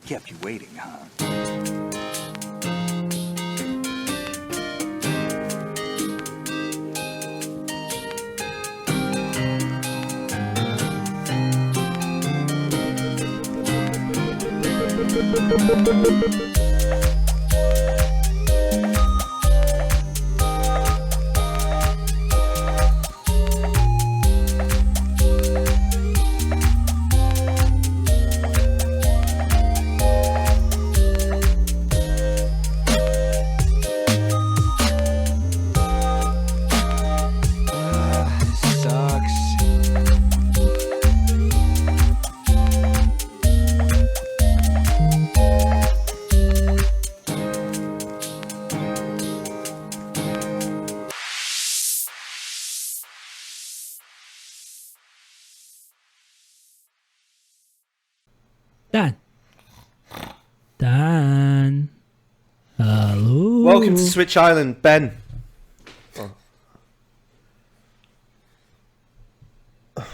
Kept you waiting, huh? Dan. Hello. Welcome to Switch Island, Ben. Oh. Okay.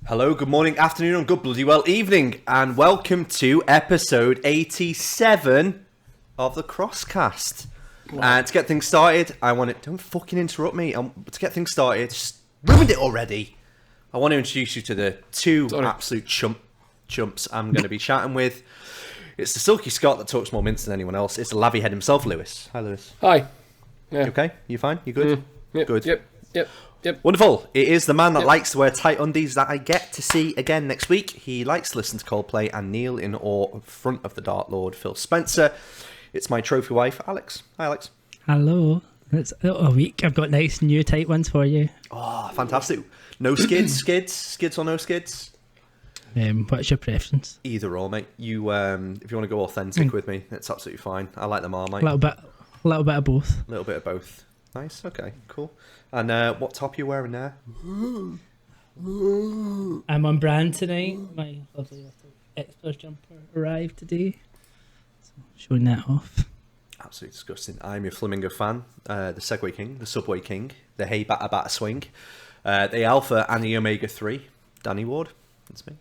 Hello, good morning, afternoon, and good bloody well evening, and welcome to episode 87 of the CrossCast. Wow. And to get things started, don't fucking interrupt me. To get things started, just ruined it already. I want to introduce you to the two absolute chumps I'm going to be chatting with. It's the Silky Scott that talks more mince than anyone else. It's the Lavvy head himself, Lewis. Hi, Lewis. Hi. Yeah. You okay? You fine? You good? Yep. Good. Yep. Wonderful. It is the man that likes to wear tight undies that I get to see again next week. He likes to listen to Coldplay and kneel in awe in front of the Dark Lord, Phil Spencer. It's my trophy wife, Alex. Hi, Alex. Hello. It's a week. I've got nice new tight ones for you. Oh, fantastic. No skids? Skids or no skids? What's your preference? Either or, mate. You, if you want to go authentic with me, it's absolutely fine. I like them all, mate. A little bit of both. A little bit of both. Nice. Okay. Cool. And what top are you wearing there? I'm on brand tonight. My lovely little Expos jumper arrived today, so showing that off. Absolutely disgusting. I'm your Flamingo fan, the Segway King, the Subway King, the Hey Batter Batter Swing, the Alpha and the Omega 3, Danny Ward. That's me.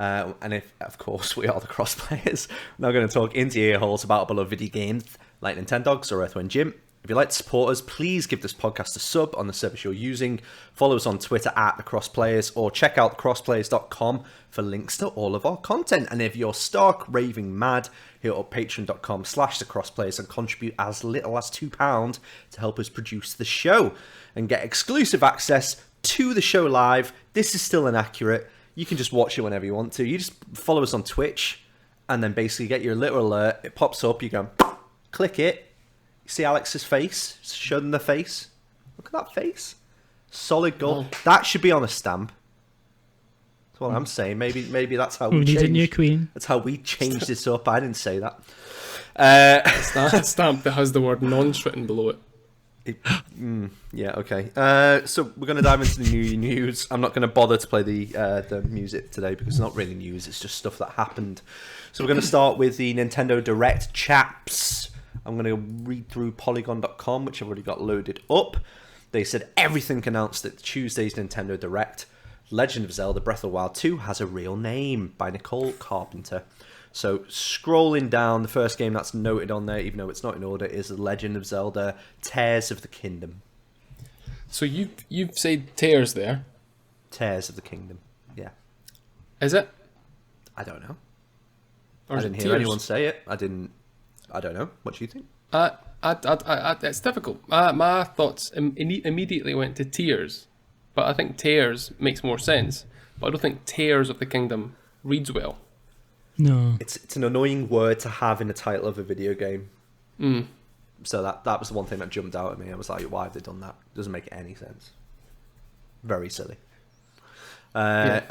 And if, of course, we are the cross players, we're now going to talk into ear holes about a beloved video games like Nintendogs or Earthwind Jim. If you'd like to support us, please give this podcast a sub on the service you're using. Follow us on Twitter at the Crossplayers, or check out crossplayers.com for links to all of our content. And if you're stark raving mad, hit up patreon.com/thecrossplayers and contribute as little as £2 to help us produce the show and get exclusive access to the show live. This is still inaccurate. You can just watch it whenever you want to. You just follow us on Twitch and then basically get your little alert. It pops up. You go, click it. You see Alex's face. Show them the face. Look at that face. Solid gold. Oh. That should be on a stamp. That's what I'm saying. Maybe that's how we need a new queen. That's how we changed this up. I didn't say that. It's that stamp that has the word nonce written below it. Yeah, okay. So we're going to dive into the new news. I'm not going to bother to play the music today because it's not really news. It's just stuff that happened. So we're going to start with the Nintendo Direct chaps. I'm going to read through Polygon.com, which I've already got loaded up. They said everything announced at Tuesday's Nintendo Direct. Legend of Zelda Breath of the Wild 2 has a real name by Nicole Carpenter. So scrolling down, the first game that's noted on there, even though it's not in order, is The Legend of Zelda Tears of the Kingdom. So you've said Tears there. Tears of the Kingdom, yeah. Is it? I don't know. Or I didn't hear anyone say it. I don't know. What do you think? It's difficult. My thoughts immediately went to Tears, but I think Tears makes more sense. But I don't think Tears of the Kingdom reads well. No. It's an annoying word to have in the title of a video game. So that was the one thing that jumped out at me. I was like, why have they done that? It doesn't make any sense. Very silly. I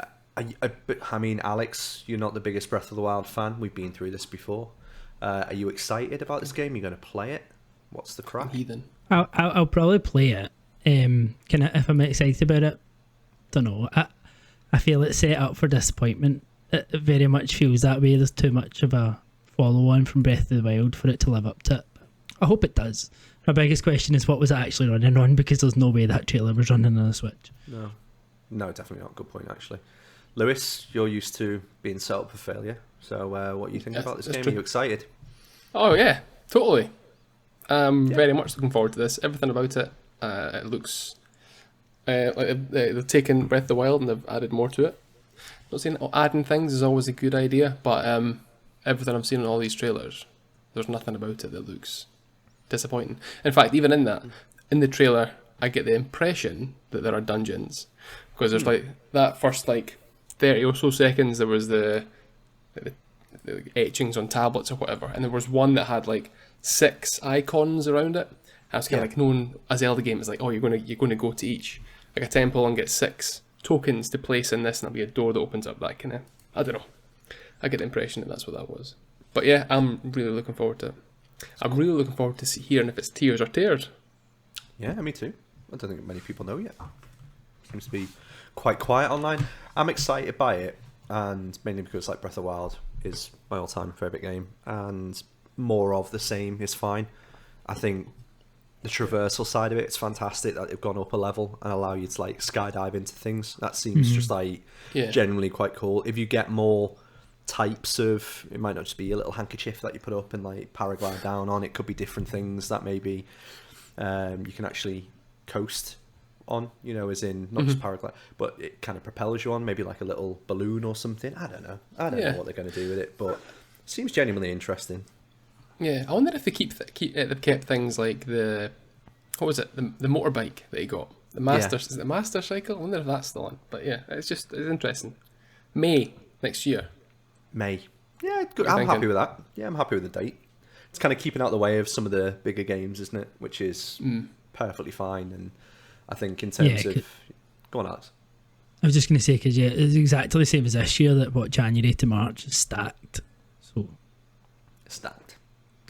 mean, Alex, you're not the biggest Breath of the Wild fan. We've been through this before. Are you excited about this game? You're going to play it? What's the crack? Heathen. I'll probably play it. If I'm excited about it, don't know. I feel it's set up for disappointment. It very much feels that way. There's too much of a follow-on from Breath of the Wild for it to live up to it. I hope it does. My biggest question is, what was it actually running on? Because there's no way that trailer was running on a Switch. No, definitely not. Good point, actually. Lewis, you're used to being set up for failure. So what do you think about this game? true. Are you excited? Oh yeah, totally. Very much looking forward to this. Everything about it. It looks like they've taken Breath of the Wild and they've added more to it. Not saying adding things is always a good idea, but everything I've seen in all these trailers, there's nothing about it that looks disappointing. In fact, even in the trailer, I get the impression that there are dungeons, because there's like that first 30 or so seconds there was the etchings on tablets or whatever, and there was one that had 6 icons around it. And it's kind of known as Zelda game. It's like, oh, you're going to go to each a temple and get 6 tokens to place in this, and there'll be a door that opens up. That kind of, I don't know. I get the impression that that's what that was. But yeah, I'm really looking forward to it. I'm really looking forward to hearing if it's tears or tears. Yeah, me too. I don't think many people know yet. Seems to be quite quiet online. I'm excited by it, and mainly because Breath of the Wild is my all-time favourite game, and more of the same is fine. I think the traversal side of it, it's fantastic that they've gone up a level and allow you to skydive into things. That seems just genuinely quite cool. If you get more types of, it might not just be a little handkerchief that you put up and paraglide down on, it could be different things that maybe you can actually coast on, as in not just paraglide, but it kind of propels you on, maybe a little balloon or something. I don't know what they're going to do with it, but it seems genuinely interesting. Yeah, I wonder if they they've kept things like the motorbike that he got, the master. Is it the master cycle? I wonder if that's still on. But yeah, it's interesting. May next year. May. Yeah, good. I'm happy with that. Yeah, I'm happy with the date. It's kind of keeping out the way of some of the bigger games, isn't it? Which is perfectly fine. And I think in terms of, go on, Alex. I was just going to say, because it's exactly the same as this year. That January to March is stacked. So stacked.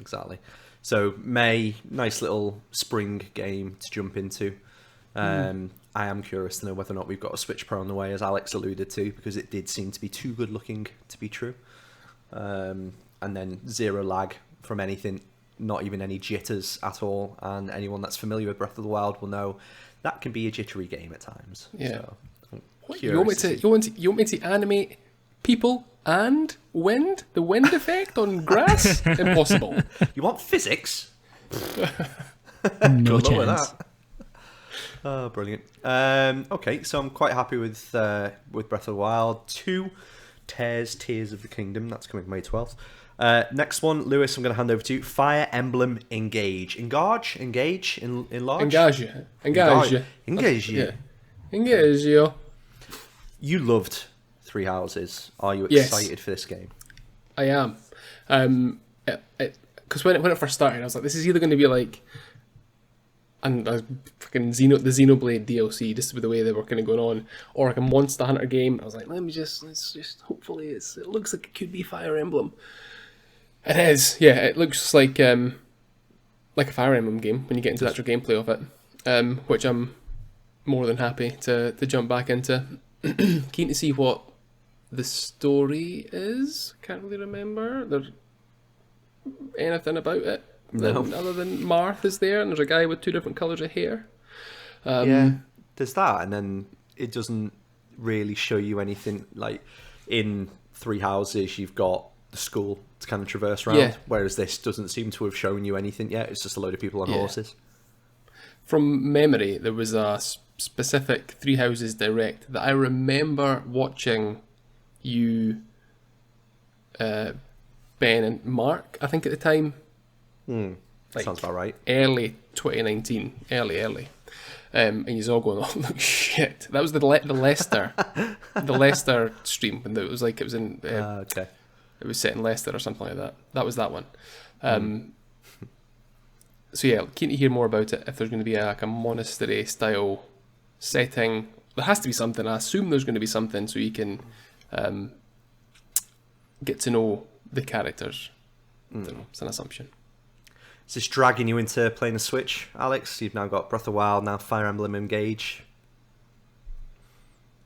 Exactly. So May, nice little spring game to jump into. I am curious to know whether or not we've got a Switch Pro on the way, as Alex alluded to, because it did seem to be too good looking to be true. And then zero lag from anything, not even any jitters at all. And anyone that's familiar with Breath of the Wild will know that can be a jittery game at times. Yeah. So, you want me to animate people and wind? The wind effect on grass? Impossible. You want physics? No Good luck with chance. that. Oh, brilliant. Okay, so I'm quite happy with Breath of the Wild 2, Tears of the Kingdom. That's coming May 12th. Next one, Lewis, I'm going to hand over to you. Fire Emblem Engage. Engage? Enlarge? Engage. Yeah. Engage you. You loved Three Houses. Are you Yes. excited for this game? I am. Because when it first started, I was like, this is either going to be fucking the Xenoblade DLC, just with the way they were kind of going on, or a Monster Hunter game. I was like, let's just hopefully it looks like it could be Fire Emblem. It is, yeah. It looks like a Fire Emblem game when you get into the actual gameplay of it, which I'm more than happy to jump back into. Keen to see what the story is. Can't really remember anything about it. No. Other than Marth is there, and there's a guy with 2 different colours of hair. Yeah, there's that, and then it doesn't really show you anything. In Three Houses, you've got the school to kind of traverse around, whereas this doesn't seem to have shown you anything yet. It's just a load of people on horses. From memory, there was a specific Three Houses Direct that I remember watching you, Ben and Mark, I think at the time. Sounds about right. Early 2019, early. And he's all going, oh, look, shit. That was the Leicester, the Leicester stream, and it was in, Okay. it was set in Leicester or something like that. That was that one. So yeah, keen to hear more about it. If there's going to be a monastery style setting, there has to be something. I assume there's going to be something so you can get to know the characters. I don't know, it's an assumption. Is this dragging you into playing a Switch, Alex? You've now got Breath of the Wild, now Fire Emblem Engage.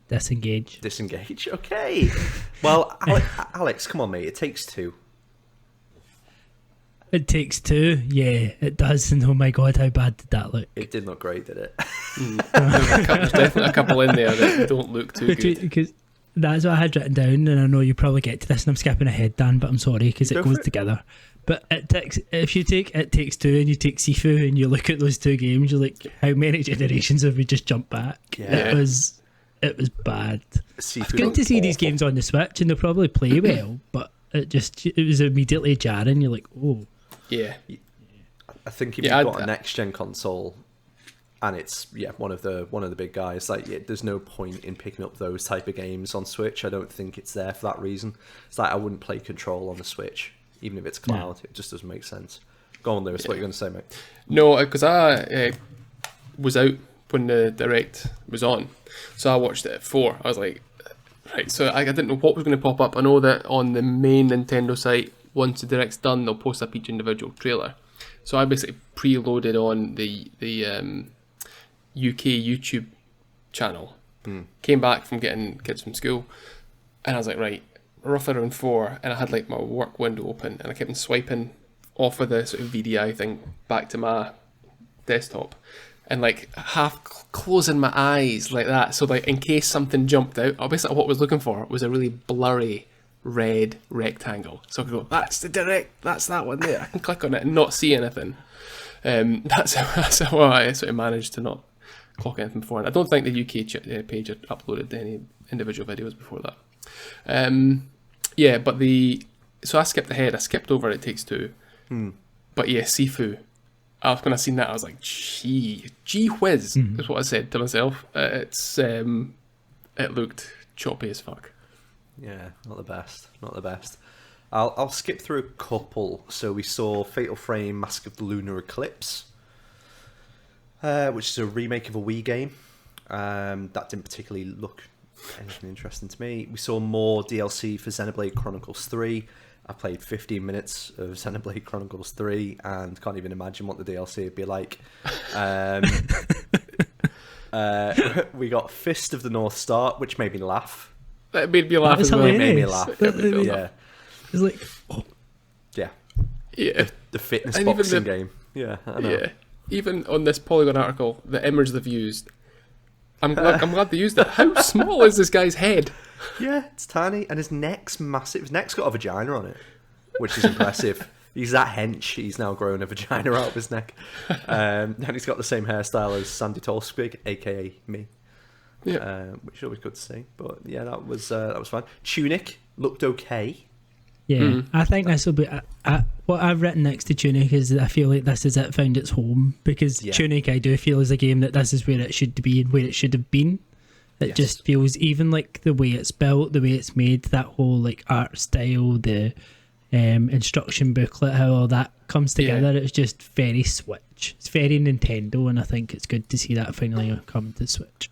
Disengage. Okay. Well, Alex, come on, mate. It takes 2. It takes 2. Yeah, it does. And oh my god, how bad did that look? It did look great, did it? There's definitely a couple in there that don't look too good. Because That's what I had written down, and I know you probably get to this, and I'm skipping ahead, Dan, but I'm sorry because it goes together. But if you take It Takes Two and you take Sifu and you look at those two games, you're like, how many generations have we just jumped back? Yeah. It was bad. Sifu It's good to see these games on the Switch, and they'll probably play well, but it was immediately jarring. You're like, oh. Yeah. I think if you've got a next gen console, and it's one of the big guys, like there's no point in picking up those type of games on Switch. I don't think it's there for that reason. It's like I wouldn't play Control on the Switch, even if it's cloud. It just doesn't make sense. Go on, Lewis. What are you going to say, mate? No, because I was out when the Direct was on, so I watched it at 4. I was like, right. So I didn't know what was going to pop up. I know that on the main Nintendo site, once the Direct's done, they'll post up each individual trailer. So I basically preloaded on the UK YouTube channel. Came back from getting kids from school, and I was like, right, roughly around 4, and I had like my work window open, and I kept on swiping off of the sort of VDI thing back to my desktop, and like half closing my eyes like that, so like in case something jumped out, basically what I was looking for was a really blurry red rectangle, so I could go, that's the Direct, that's that one there, I can click on it and not see anything. That's how I sort of managed to not clock anything before. And I don't think the UK page had uploaded any individual videos before that. So I skipped ahead. I skipped over It Takes Two. But yeah, Sifu. When I seen that, I was like, gee whiz, is what I said to myself. It looked choppy as fuck. Yeah, not the best. I'll skip through a couple. So we saw Fatal Frame: Mask of the Lunar Eclipse, which is a remake of a Wii game. That didn't particularly look anything interesting to me. We saw more DLC for Xenoblade Chronicles 3. I played 15 minutes of Xenoblade Chronicles 3 and can't even imagine what the DLC would be like. We got Fist of the North Star, which made me laugh. That made me laugh as well. It made me laugh. Yeah. It's like, oh. Yeah. Yeah. The fitness boxing game. Yeah, I know. Yeah. Even on this Polygon article, the image they've used, I'm glad they used it. How small is this guy's head? Yeah, it's tiny, and his neck's massive. His neck's got a vagina on it, which is impressive. He's that hench. He's now grown a vagina out of his neck, and he's got the same hairstyle as Sandy Tolsquig, aka me. Yeah, which is always good to see. But yeah, that was fun. Tunic looked okay. Yeah, I think this will be. What I've written next to Tunic is that I feel like this is it found its home, because Tunic I do feel is a game that this is where it should be and where it should have been. It just feels, even like the way it's built, the way it's made, that whole like art style, the instruction booklet, how all that comes together. It's just very Switch. It's very Nintendo, and I think it's good to see that finally come to Switch.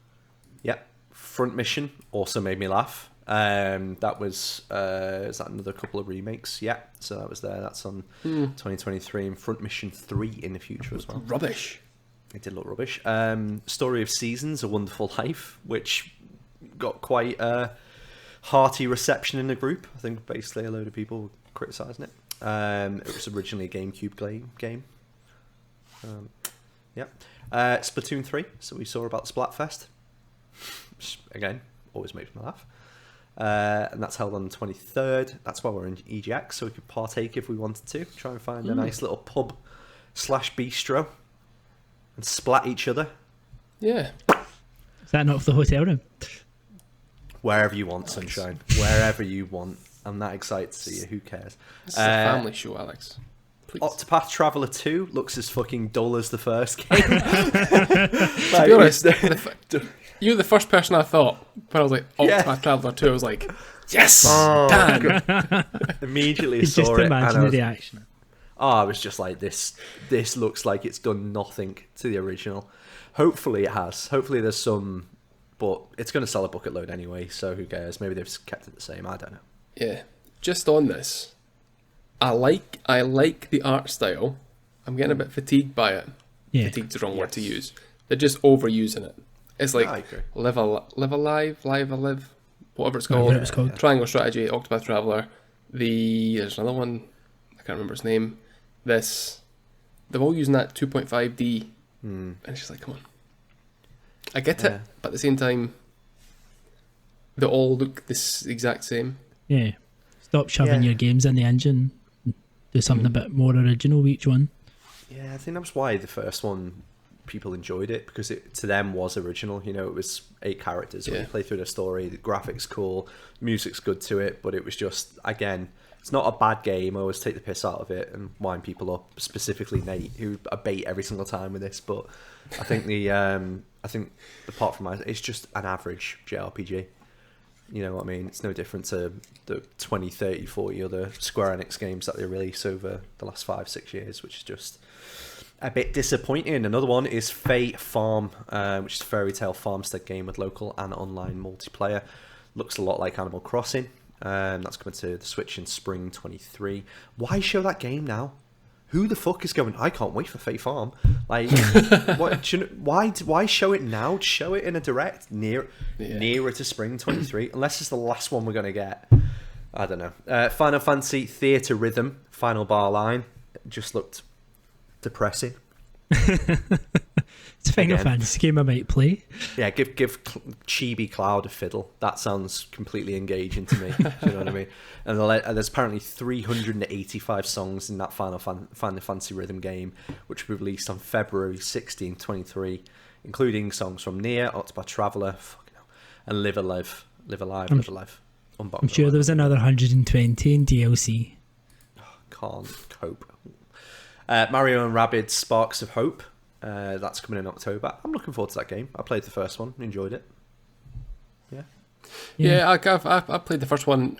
Yeah, Front Mission also made me laugh. That was is that another couple of remakes? Yeah, so that was there. That's on 2023, and Front Mission 3 in the future as well. Rubbish. It did look rubbish. Story of Seasons: A Wonderful Life, which got quite a hearty reception in the group. I think basically a load of people were criticising it. It was originally a GameCube game. Splatoon 3. So we saw about Splatfest. Which, again, always makes me laugh. And that's held on the 23rd. That's why we're in EGX, so we could partake if we wanted to. Try and find a nice little pub/bistro and splat each other. Yeah. Is that not for the hotel room? Wherever you want, sunshine. Wherever you want. I'm that excited to see you. Who cares? This is a family show, Alex. Please. Octopath Traveler 2 looks as fucking dull as the first game. To be honest, you're the first person I thought when I was like, Octopath Traveler 2, I was like, yes! Dan! Immediately saw just it. imagine the reaction. I was just like, this looks like it's done nothing to the original. Hopefully it has. Hopefully there's some, but it's going to sell a bucket load anyway, so who cares? Maybe they've kept it the same. I don't know. Yeah. Just on this, I like the art style. I'm getting a bit fatigued by it. Yeah. Fatigued's the wrong word to use. They're just overusing it. It's like live alive, whatever it's called. Triangle Strategy, Octopath Traveler. There's another one, I can't remember its name. They're all using that 2.5D, and it's just like, come on. I get it, but at the same time, they all look this exact same. Yeah. Stop shoving Yeah. your games in the engine. Do something a bit more original with each one. Yeah, I think that's why the first one people enjoyed it, because it to them was original. You know, it was 8 characters. When you play through the story, the graphics cool, music's good to it, but it was just, again, it's not a bad game. I always take the piss out of it and wind people up, specifically Nate, who I bait every single time with this. But I think apart from that, it's just an average JRPG. You know what I mean? It's no different to the 20, 30, 40 other Square Enix games that they release over the last 5-6 years, which is just a bit disappointing. Another one is Fae Farm, which is a fairy tale farmstead game with local and online multiplayer. Looks a lot like Animal Crossing. That's coming to the Switch in spring 23. Why show that game now? Who the fuck is going, I can't wait for Fae Farm? Like, why show it now? Show it in a direct nearer to spring 23, unless it's the last one we're going to get. I don't know. Final Fantasy Theatre Rhythm, Final Bar Line, just looked depressing. It's a Final Fantasy game I might play. Yeah, give Chibi Cloud a fiddle. That sounds completely engaging to me. Do you know what I mean? And there's apparently 385 songs in that Final Fantasy Rhythm game, which will be released on February 16, 23, including songs from Nier, Octopath Traveler, and Live Alive. I'm sure there was another 120 in DLC. Can't cope. Mario and Rabbids Sparks of Hope. That's coming in October. I'm looking forward to that game. I played the first one, enjoyed it. Yeah, I played the first one.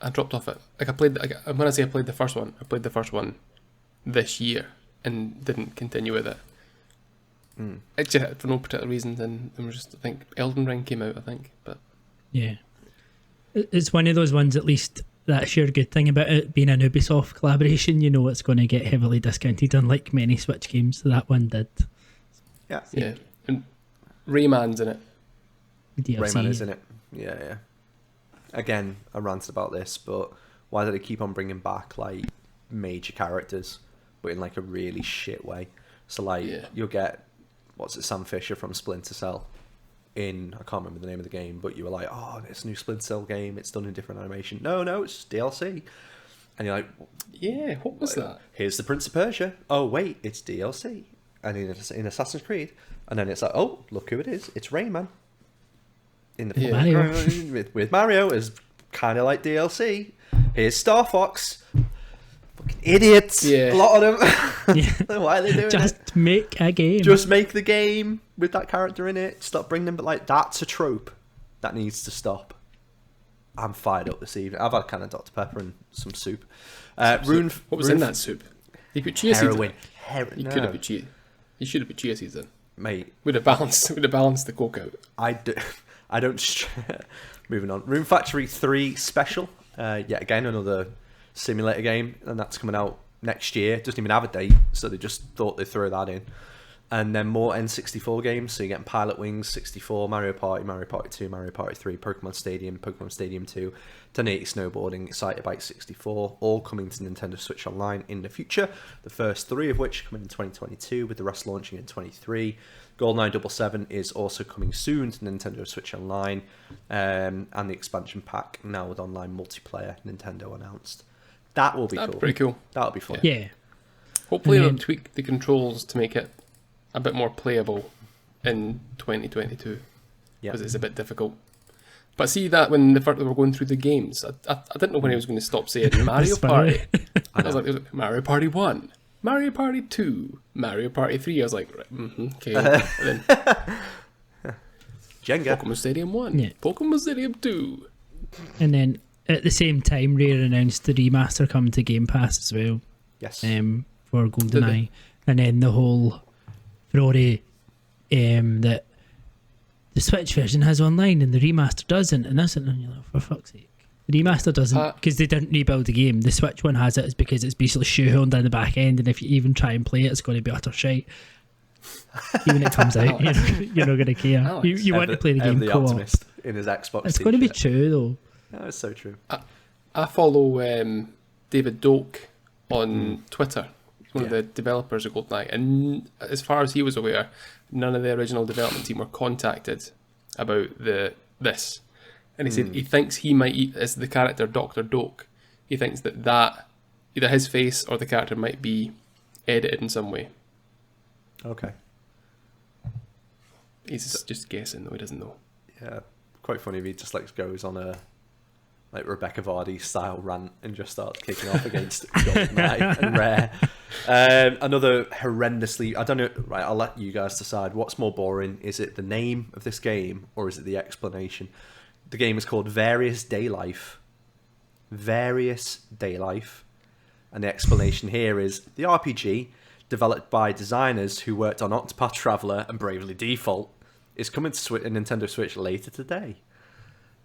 I dropped off it. When I say I played the first one, I played the first one this year and didn't continue with it. It just, for no particular reason. Then I think Elden Ring came out. I think, but yeah, it's one of those ones. At least that's your good thing about it being an Ubisoft collaboration. You know it's going to get heavily discounted, unlike many Switch games. So that one did. Yeah. And Rayman's in it. DLC. Rayman is in it. Yeah. Again, I ranted about this, but why do they keep on bringing back like major characters, but in like a really shit way? So like you'll get Sam Fisher from Splinter Cell in, I can't remember the name of the game, but you were like, oh, it's a new Splinter Cell game, it's done in different animation. No, it's just DLC. And you're like, yeah, what was that? Here's the Prince of Persia. Oh wait, it's DLC. And in Assassin's Creed, and then it's like, oh, look who it is, it's Rayman. In the Mario. with Mario is kind of like DLC. Here's Star Fox. Fucking idiots. Yeah. A lot of them. Yeah. Why are they doing Just it? make a game. Just make the game with that character in it. Stop bringing them, but like that's a trope that needs to stop. I'm fired up this evening. I've had kind of Dr. Pepper and some soup. Rune. What was in that soup? You put chia seeds in it. Heroin. You could have put chia. You should have put chia seeds in. Mate. Would have balanced the coke out. I don't. Moving on. Rune Factory 3 Special. Yet again, another simulator game, and that's coming out next year. It doesn't even have a date, so they just thought they'd throw that in. And then more N64 games, so you're getting Pilot Wings 64, Mario Party 2, Mario Party 3, Pokemon Stadium 2, 1080 Snowboarding, Excitebike 64, all coming to Nintendo Switch Online in the future. The first 3 of which come in 2022, with the rest launching in 23. GoldenEye 007 is also coming soon to Nintendo Switch Online, and the expansion pack now with online multiplayer, Nintendo announced. That will be cool. Pretty cool. That'll be fun. Yeah. Hopefully they'll tweak the controls to make it a bit more playable in 2022, because it's a bit difficult. But see that when they were going through the games, I didn't know when he was going to stop saying Mario Party. I was like, Mario Party 1, Mario Party 2, Mario Party 3. I was like, okay. And then Jenga. Pokemon Stadium 1, Pokemon Stadium 2. And then at the same time, Rare announced the remaster coming to Game Pass as well. Yes. For GoldenEye. And then the whole Rory that the Switch version has online and the remaster doesn't, and that's it. And you're like, for fuck's sake. The remaster doesn't, because they didn't rebuild the game. The Switch one has it is because it's basically shoehorned in the back end, and if you even try and play it, it's going to be utter shite. Even when it comes out, you're not going to care. Alex, you want to play the game the co-op. optimist in his Xbox. It's going to be true though. No, it's so true. I follow David Doak on Twitter. One of the developers of GoldenEye, and as far as he was aware, none of the original development team were contacted about this. And he said he thinks he might eat as the character Dr. Doak. He thinks that either his face or the character might be edited in some way. Okay. He's just guessing, though. He doesn't know. Yeah, quite funny if he just like goes on a like Rebecca Vardy style rant and just starts kicking off against GoldenEye and Rare. Another horrendously, I don't know, right, I'll let you guys decide. What's more boring? Is it the name of this game or is it the explanation? The game is called Various Day Life. Various Day Life. And the explanation here is the RPG, developed by designers who worked on Octopath Traveler and Bravely Default, is coming to a Nintendo Switch later today.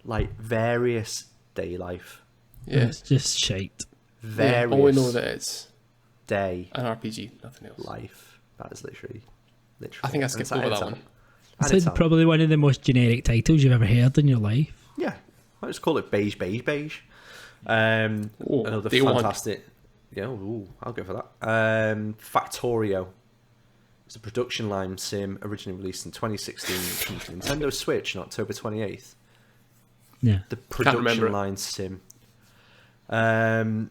Like, Various Day Life. Yeah. It's just shite. Various all we know that it's Day an RPG, nothing else. Life. That is literally. I think I skipped over that one. It's probably one of the most generic titles you've ever heard in your life. Yeah. I just call it Beige. Another fantastic. Yeah, I'll go for that. Factorio. It's a production line sim originally released in 2016 to Nintendo Switch on October 28th. Yeah. The production line sim. 1B,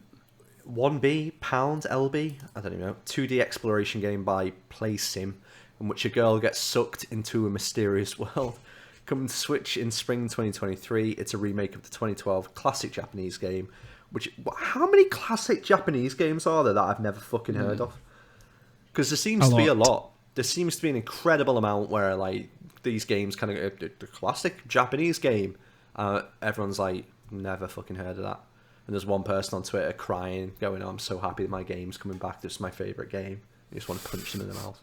Pound, LB, I don't even know. 2D exploration game by PlaySim, in which a girl gets sucked into a mysterious world. Coming to Switch in spring 2023, it's a remake of the 2012 classic Japanese game. How many classic Japanese games are there that I've never fucking heard of? Because there seems to be a lot. There seems to be an incredible amount where like these games kind of the classic Japanese game. Everyone's like never fucking heard of that. And there's one person on Twitter crying, going, "Oh, I'm so happy that my game's coming back. This is my favourite game." You just want to punch them in the mouth.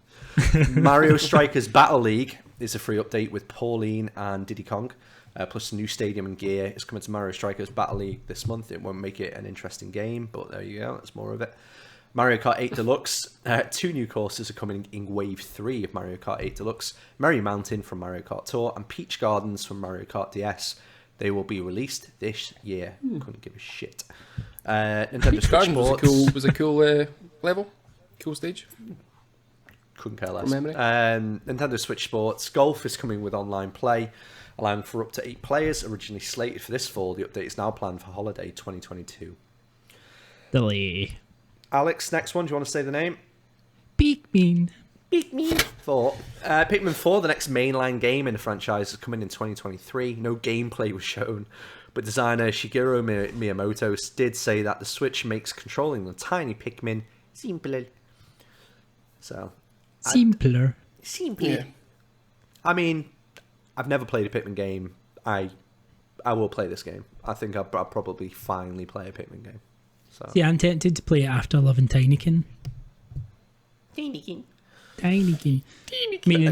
Mario Strikers Battle League is a free update with Pauline and Diddy Kong, plus a new stadium and gear. It's coming to Mario Strikers Battle League this month. It won't make it an interesting game, but there you go. That's more of it. Mario Kart 8 Deluxe. 2 new courses are coming in Wave 3 of Mario Kart 8 Deluxe. Merry Mountain from Mario Kart Tour and Peach Gardens from Mario Kart DS. They will be released this year. Couldn't give a shit. Nintendo Peach Switch Garden Sports. was a cool level. Cool stage. Couldn't care less. From memory. Nintendo Switch Sports. Golf is coming with online play, allowing for up to 8 players. Originally slated for this fall, the update is now planned for holiday 2022. Delay. Alex, next one. Do you want to say the name? Pikmin. Pikmin 4. Pikmin 4, the next mainline game in the franchise, is coming in 2023. No gameplay was shown, but designer Shigeru Miyamoto did say that the Switch makes controlling the tiny Pikmin simpler. So, Simpler. Yeah. I mean, I've never played a Pikmin game. I will play this game. I think I'll probably finally play a Pikmin game. So. See, I'm tempted to play it after loving Tinykin. Meaning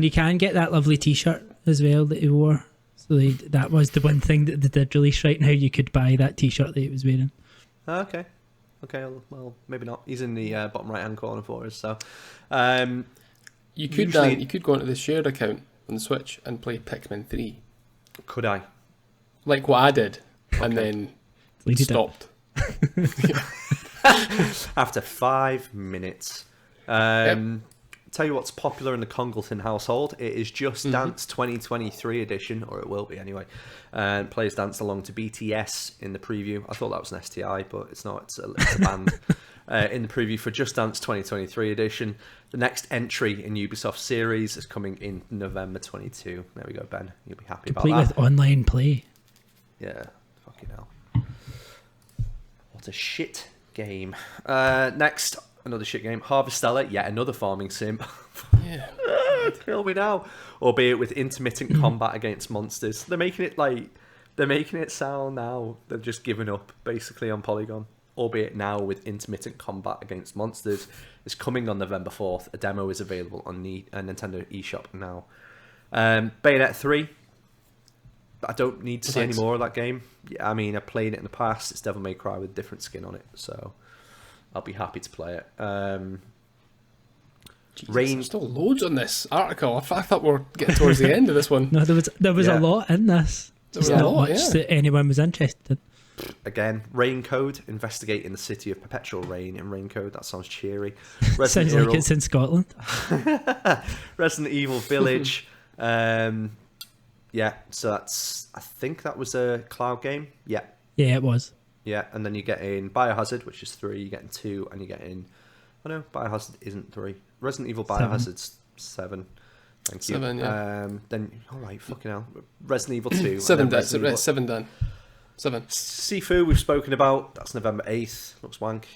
you can get that lovely T-shirt as well that he wore. So that was the one thing that they did release right now. You could buy that T-shirt that he was wearing. Okay, well, maybe not. He's in the bottom right-hand corner for us. So, you could go onto the shared account on the Switch and play Pikmin 3. Could I? Like what I did, and then stopped. After 5 minutes. Tell you what's popular in the Congleton household. It is Just Dance 2023 edition, or it will be anyway. Players danced along to BTS in the preview. I thought that was an STI, but it's not. It's a band. In the preview for Just Dance 2023 edition. The next entry in Ubisoft series is coming in November 22. There we go, Ben. You'll be happy about that. Complete with online play. Yeah, fucking hell. What a shit game. Next, another shit game. Harvestella, yet another farming sim. Yeah. Kill me now. Albeit with intermittent combat against monsters. They're making it sound now they've just given up basically on Polygon. Albeit now with intermittent combat against monsters. It's coming on November 4th. A demo is available on the Nintendo eShop now. Bayonetta 3. I don't need to see any more of that game. Yeah, I mean, I played it in the past. It's Devil May Cry with a different skin on it, so I'll be happy to play it. There's still loads on this article. I thought we were getting towards the end of this one. No, there was a lot in this. There was not much that anyone was interested. Again, Rain Code, investigating the city of perpetual rain in Rain Code. That sounds cheery. Sounds like it's in Scotland. Resident Evil Village. Yeah, so I think that was a cloud game. Yeah. Yeah, it was. Yeah, and then you get in Biohazard, which is 3, you get in 2, and you get in... Oh no, Biohazard isn't 3. Resident Evil Biohazard's 7. Thank you. 7, yeah. Then, alright, fucking hell. Resident Evil 2. 7 done. Resident Evil... 7 done. 7. Sifu, we've spoken about. That's November 8th. Looks wank.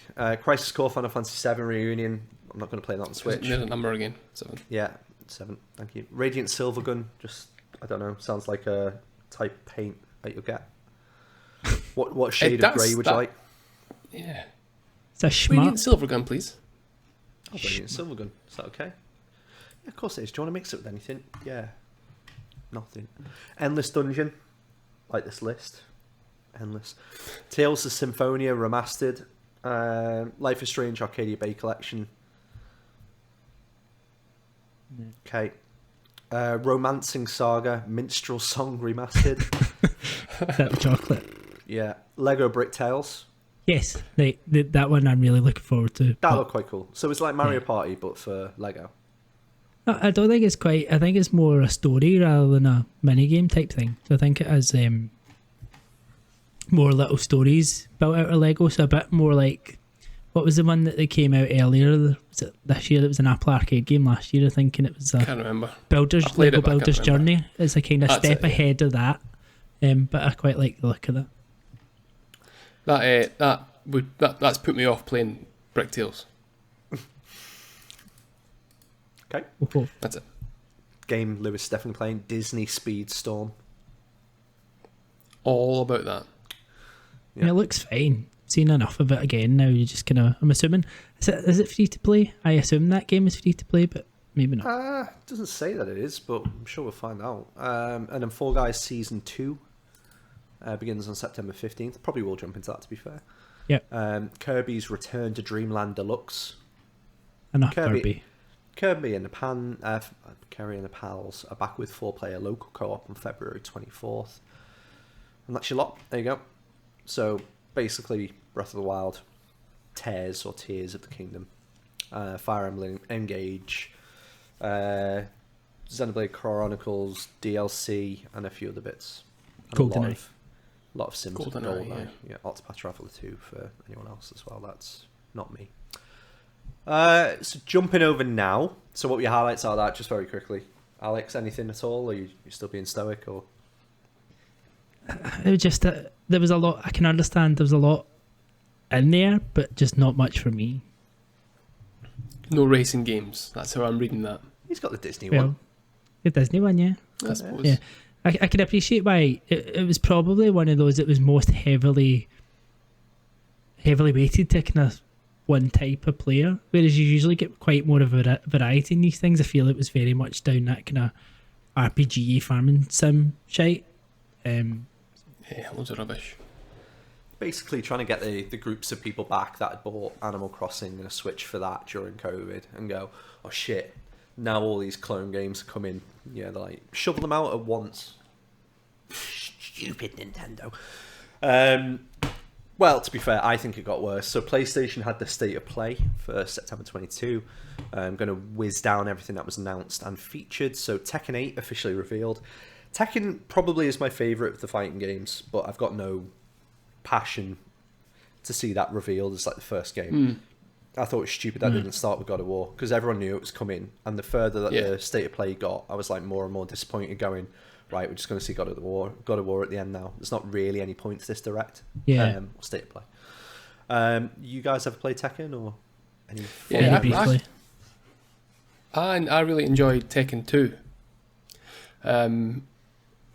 Crisis Core Final Fantasy 7 Reunion. I'm not going to play that on Switch. There's a number again. 7. Yeah, 7. Thank you. Radiant Silvergun. Just, I don't know. Sounds like a type of paint that you'll get. What shade of grey would you like? Yeah. It's a schmuck. Radiant Silvergun, please. Oh, Radiant Silvergun. Is that okay? Yeah, of course it is. Do you want to mix it with anything? Yeah. Nothing. Endless Dungeon. Like this list. Endless. Tales of Symphonia Remastered. Life is Strange Arcadia Bay Collection. Okay. Romancing Saga Minstrel Song Remastered. That chocolate. Yeah. Lego Brick Tales. Yes, that one I'm really looking forward to. That looked quite cool. So it's like Mario Party, but for Lego. I don't think it's quite... I think it's more a story rather than a minigame type thing. So I think it has more little stories built out of Lego, so a bit more like... What was the one that they came out earlier? Was it this year? It was an Apple Arcade game last year, I think, and it was Can't remember. Lego Builder's Journey. It's a kind of That's step ahead of that, but I quite like the look of it. That's put me off playing Brick Tales. Okay. Oh. That's it. Game Lewis is definitely playing. Disney Speedstorm. All about that. Yeah, it looks fine. Seen enough of it again now. You just kind of... I'm assuming... Is it free to play? I assume that game is free to play, but maybe not. It doesn't say that it is, but I'm sure we'll find out. And then Fall Guys Season 2 begins on September 15th. Probably will jump into that, to be fair. Yeah. Kirby's Return to Dreamland Deluxe. Enough Kirby. Kirby and Kerry and the Pals are back with 4-player local co-op on February 24th. And that's your lot. There you go. So... basically Breath of the Wild, Tears of the Kingdom, Fire Emblem Engage, Xenoblade Chronicles DLC, and a few other bits. And a lot of Sims. GoldenEye, yeah. Octopath Traveler 2 for anyone else as well. That's not me. So jumping over now. So what were your highlights are that? Just very quickly, Alex. Anything at all? Or you still being stoic? Or it was just that there was a lot. I can understand there was a lot in there, but just not much for me. No racing games. That's how I'm reading that. He's got the Disney one. The Disney one, yeah. I suppose. Yeah, I can appreciate why it was probably one of those that was most heavily weighted to kind of one type of player, whereas you usually get quite more of a variety in these things. I feel it was very much down that kind of RPG farming sim shite. Yeah, loads of rubbish. Basically trying to get the groups of people back that had bought Animal Crossing and a Switch for that during COVID and go, oh shit, now all these clone games are coming. Yeah, they're like, shovel them out at once. Stupid Nintendo. Well, to be fair, I think it got worse. So PlayStation had the State of Play for September 22. I'm going to whiz down everything that was announced and featured. So Tekken 8 officially revealed. Tekken probably is my favourite of the fighting games, but I've got no passion to see that revealed as like the first game. I thought it was stupid that didn't start with God of War, because everyone knew it was coming, and the further that the State of Play got, I was like more and more disappointed going, right, we're just going to see God of War at the end now. There's not really any point to this direct State of Play. You guys ever play Tekken or any? Briefly. I really enjoyed Tekken 2.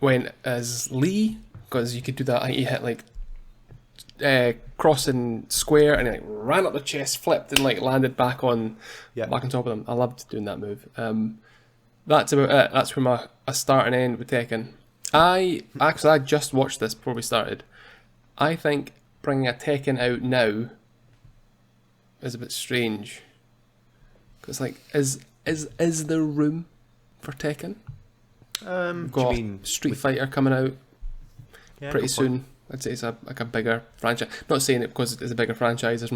Went as Lee, because you could do that. I think you hit like crossing square and he like ran up the chest, flipped and like landed back on top of them. I loved doing that move. That's about it. That's where my start and end with Tekken. I just watched this before we started. I think bringing a Tekken out now is a bit strange. Because like, is there room for Tekken? We've got Street Fighter coming out pretty soon. I'd say it's a bigger franchise. Not saying it because it's a bigger franchise. It's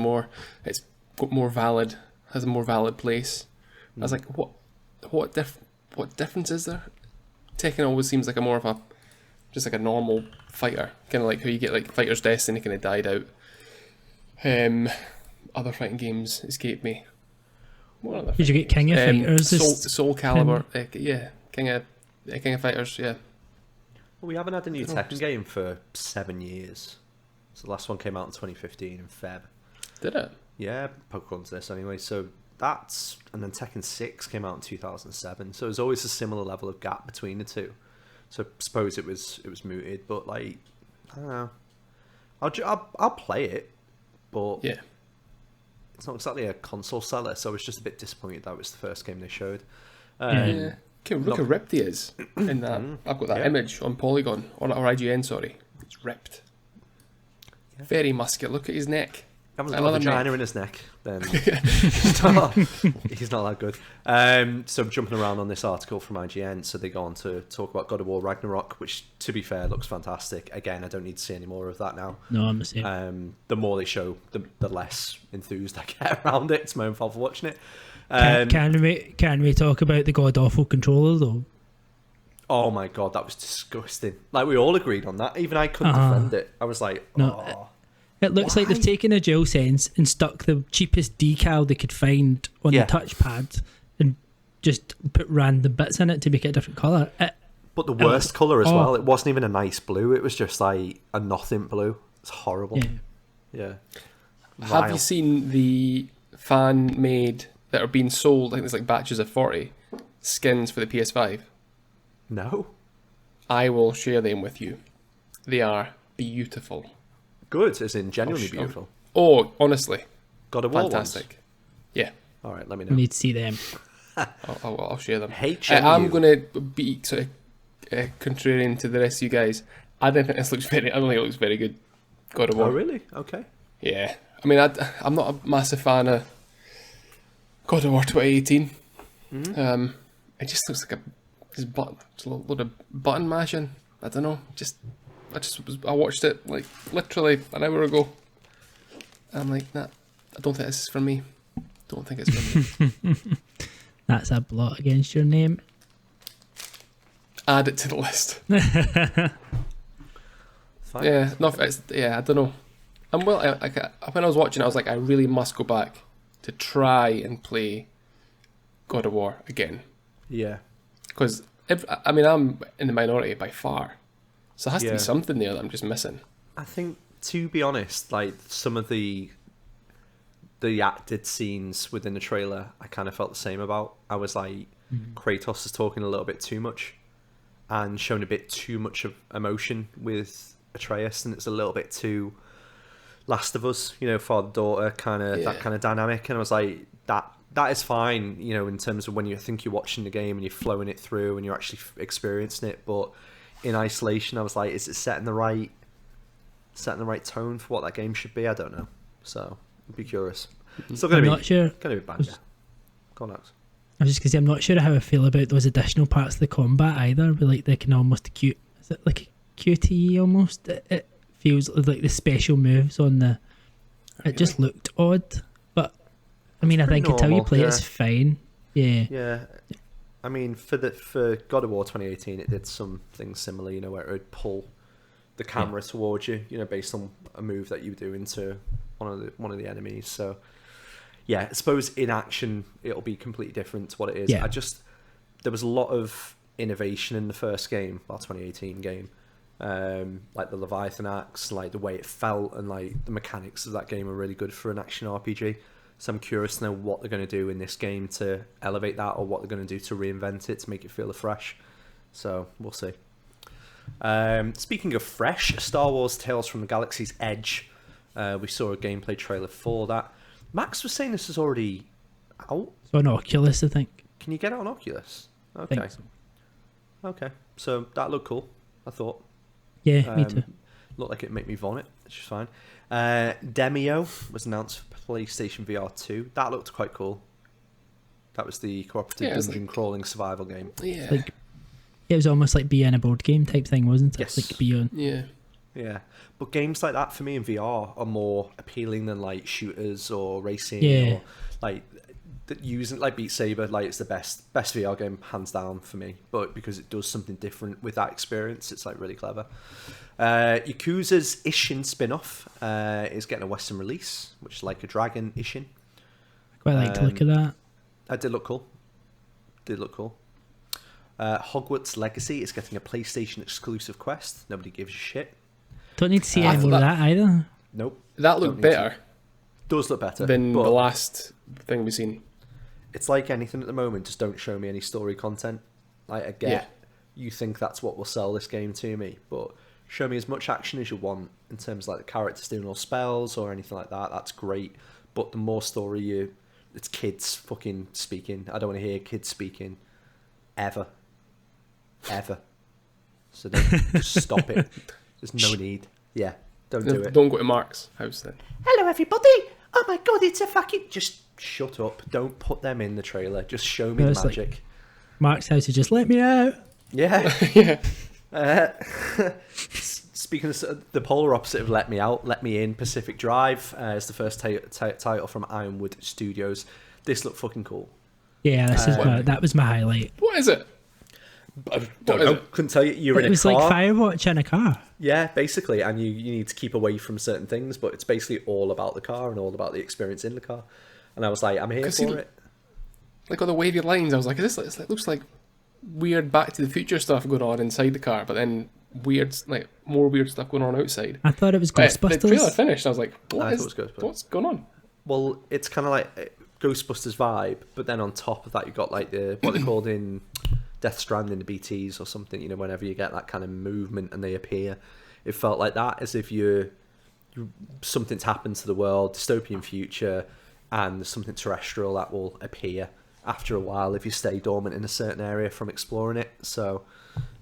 got more valid, has a more valid place. I was like, what difference is there? Tekken always seems like a more of a just like a normal fighter, kind of like how you get like Fighter's Destiny kind of died out. Other fighting games escape me. What other Did you get King of Fighters? Soul Calibur, yeah, King of Fighters, yeah. Well, we haven't had a new Tekken game for 7 years. So the last one came out in 2015 in Feb. Did it? Yeah, Pokemon's this anyway. So that's, and then Tekken 6 came out in 2007. So there's always a similar level of gap between the two. So I suppose it was mooted, but like, I don't know. I'll play it, but yeah, it's not exactly a console seller. So I was just a bit disappointed that was the first game they showed. yeah. Look how ripped he is in that. I've got that image on Polygon, or IGN, sorry. It's ripped. Yeah. Very muscular. Look at his neck. Haven't got a vagina in his neck, then he's not that good. So I'm jumping around on this article from IGN. So they go on to talk about God of War Ragnarok, which, to be fair, looks fantastic. Again, I don't need to see any more of that now. No, I'm the same. The more they show, the less enthused I get around it. It's my own fault for watching it. Can we talk about the god awful controller though? Oh my god, that was disgusting. Like, we all agreed on that. Even I couldn't defend it. I was like, oh. It looks like they've taken a DualSense and stuck the cheapest decal they could find on the touchpad and just put random bits in it to make it a different colour. But the worst colour as well. It wasn't even a nice blue. It was just like a nothing blue. It's horrible. Yeah. Have you seen the fan-made that are being sold? I think there's like batches of 40 skins for the PS5. No. I will share them with you. They are beautiful. Good, as in genuinely beautiful. Oh, honestly. God of War fantastic. Ones. Yeah. All right, let me know. We need to see them. I'll share them. I'm going to be sort of contrarian to the rest of you guys. I don't think it looks very good. God of War. Oh, really? Okay. Yeah. I mean, I'm not a massive fan of God of War 2018. Mm-hmm. It just looks like a load of button mashing. I don't know. I watched it like literally an hour ago. I'm like, nah, I don't think this is for me. Don't think it's for me. That's a blot against your name. Add it to the list. Fine. I don't know. When I was watching, I was like, I really must go back to try and play God of War again. Yeah. Because I'm in the minority by far. So there has to be something there that I'm just missing. I think, to be honest, like some of the acted scenes within the trailer, I kind of felt the same about. I was like, Kratos is talking a little bit too much and showing a bit too much of emotion with Atreus, and it's a little bit too Last of Us, father-daughter kind of that kind of dynamic. And I was like, that is fine, in terms of when you think you're watching the game and you're flowing it through and you're actually experiencing it, but in isolation, I was like, is it setting the right tone for what that game should be? I don't know. So I'd be curious. Still going to be not sure. Going to be banger. Go on, Alex. I was just going to say, I'm not sure how I feel about those additional parts of the combat either. But like they can almost is it like a QTE almost? It feels like the special moves on the. It just looked odd, but I mean, I think until you play, it's fine. Yeah. Yeah. I mean, for God of War 2018, it did some things similar, where it would pull the camera towards you, based on a move that you do into one of the enemies. So, yeah, I suppose in action it'll be completely different to what it is. Yeah. There was a lot of innovation in the first game, our 2018 game, like the Leviathan axe, like the way it felt, and like the mechanics of that game are really good for an action RPG. So I'm curious to know what they're going to do in this game to elevate that, or what they're going to do to reinvent it to make it feel afresh. So we'll see. Speaking of fresh, Star Wars Tales from the Galaxy's Edge. We saw a gameplay trailer for that. Max was saying this is already out. It's on Oculus, I think. Can you get it on Oculus? Okay. I think so. Okay. So that looked cool, I thought. Yeah, me too. Looked like it made me vomit, which is fine. Demio was announced for PlayStation VR 2. That looked quite cool. That was the cooperative dungeon crawling survival game. Yeah. It was almost like being a board game type thing, wasn't it? Yes. Like beyond. Yeah. Yeah. But games like that for me in VR are more appealing than like shooters or racing. Yeah. Or like that using like Beat Saber, like it's the best VR game hands down for me. But because it does something different with that experience, it's like really clever. Yakuza's Ishin spin-off is getting a Western release, which is like a dragon Ishin. I quite like to look at that. That did look cool. Hogwarts Legacy is getting a PlayStation exclusive quest. Nobody gives a shit. Don't need to see any more of that either. Nope. That looked better. Does look better than the last thing we've seen. It's like anything at the moment. Just don't show me any story content. Like I get, you think that's what will sell this game to me, but show me as much action as you want in terms of like the characters doing all spells or anything like that. That's great. But the more story it's kids fucking speaking. I don't want to hear kids speaking ever. So just stop it. There's no need. Yeah, don't do it. Don't go to Mark's house then. Hello everybody. Oh my god, it's a fucking... Just shut up. Don't put them in the trailer. Just show me the magic. Like, Mark's house is just let me out. Yeah. Yeah. Speaking of the polar opposite of Let Me Out, Let Me In, Pacific Drive is the first title from Ironwood Studios. This looked fucking cool. Yeah, that was my highlight. What is it? I don't know. Couldn't tell you. You're in a car. It was like Firewatch in a car. Yeah, basically, and you need to keep away from certain things, but it's basically all about the car and all about the experience in the car. And I was like, I'm here for it. Like all the wavy lines, I was like, it looks like weird Back to the Future stuff going on inside the car, but then more weird stuff going on outside. I thought it was Ghostbusters. The trailer finished, I was like, what's going on? Well, it's kind of like Ghostbusters vibe, but then on top of that, you've got like what they're called in Death Stranding, the BTs or something. You know, whenever you get that kind of movement and they appear, it felt like that, as if something's happened to the world, dystopian future, and there's something terrestrial that will appear after a while if you stay dormant in a certain area from exploring it. So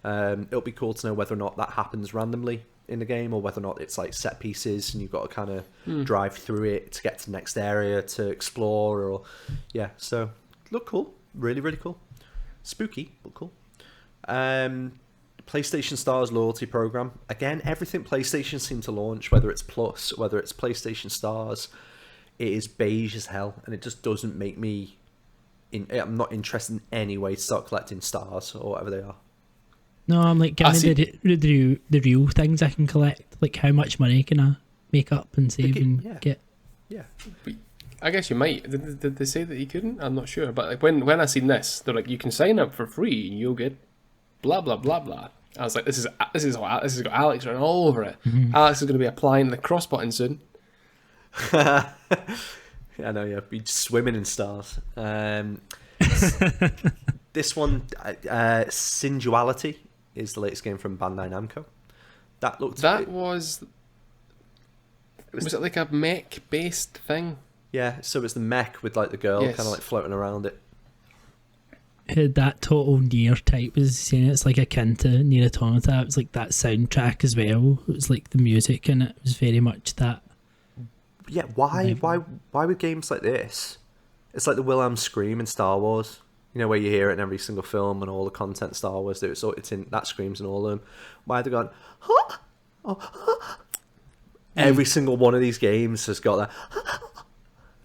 it'll be cool to know whether or not that happens randomly in the game, or whether or not it's like set pieces and you've got to kind of drive through it to get to the next area to explore. Or so look cool, really really cool, spooky but cool. PlayStation Stars loyalty program, again, everything PlayStation seem to launch, whether it's Plus, whether it's PlayStation Stars, it is beige as hell, and it just doesn't make me I'm not interested in any way to start collecting stars or whatever they are. No, I'm like, give me the real things I can collect. Like, how much money can I make up and save and get? Yeah. I guess you might. Did they say that you couldn't? I'm not sure. But like when I seen this, they're like, you can sign up for free and you'll get blah blah blah blah. I was like, this has got Alex written all over it. Mm-hmm. Alex is going to be applying the cross button soon. I know, yeah, be swimming in stars. This one, Singuality, is the latest game from Bandai Namco. Was it like a mech based thing? Yeah, so it's the mech with like the girl kind of like floating around it. That Total Nier type was saying it's like akin to Nier Automata. It was like that soundtrack as well. It was like the music and it was very much that. Yeah, why with games like this? It's like the Wilhelm scream in Star Wars. You know, where you hear it in every single film and all the content Star Wars. It's in that screams in all of them. Why have they gone? Huh? Oh, huh? Every single one of these games has got that.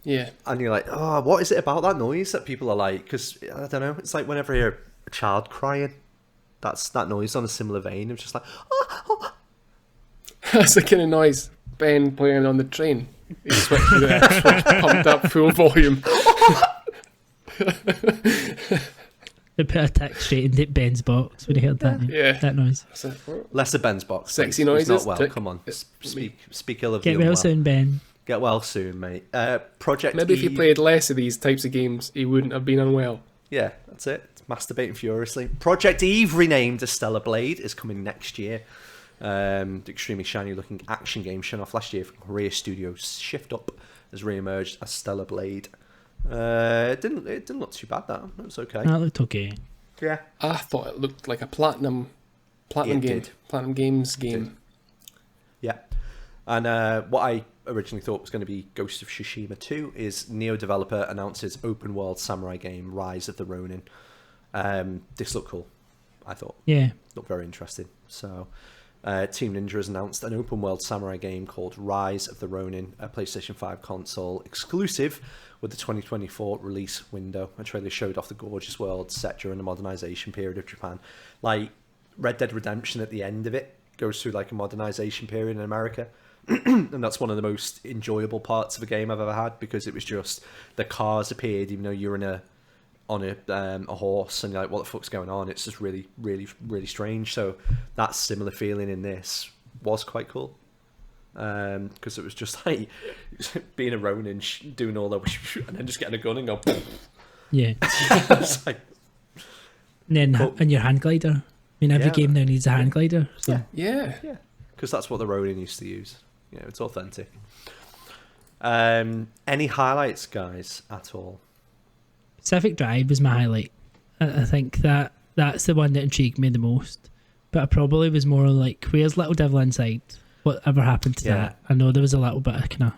Yeah, and you're like, oh, what is it about that noise that people are like? Because I don't know. It's like whenever you hear a child crying, that noise on a similar vein. It's just like, oh. That's the kind of noise Ben playing on the train. He switched to the Xbox, pumped up full volume. They put a tick straight into Ben's box when he heard that noise. Less of Ben's box. Sexy noises. Not well. Tick. Come on, speak ill of the Get well soon, Ben. Get well soon, mate. Project Maybe Eve. if he played less of these types of games, he wouldn't have been unwell. Yeah, that's it. It's masturbating furiously. Project Eve, renamed as Stellar Blade, is coming next year. The extremely shiny looking action game shown off last year from Hooray Studios Shift Up has re-emerged as Stellar Blade. It didn't look too bad. That it was okay. That looked okay. Yeah, I thought it looked like a platinum game. Did. Platinum Games game. Yeah, and what I originally thought was going to be Ghost of Tsushima 2 is Neo developer announces open world samurai game Rise of the Ronin. This looked cool. I thought. Yeah, looked very interesting. So. Team Ninja has announced an open-world samurai game called Rise of the Ronin, a PlayStation 5 console exclusive with the 2024 release window. A trailer showed off the gorgeous world set during the modernization period of Japan. Like, Red Dead Redemption at the end of it goes through like a modernization period in America. And that's one of the most enjoyable parts of a game I've ever had, because it was just the cars appeared even though you're on a horse and you're like, what the fuck's going on? It's just really, really, really strange. So that similar feeling in this was quite cool. Because it was just like being a Ronin, doing all that, and then just getting a gun and go. Yeah. It's like, And then cool. and your hand glider. I mean, every Yeah. game now needs a hand glider. So. Yeah. because that's what the Ronin used to use. You know, it's authentic. Any highlights, guys, at all? Pacific Drive was my highlight. I think that's the one that intrigued me the most. But I probably was more like, where's Little Devil Inside? Whatever happened to that? I know there was a little bit of kind of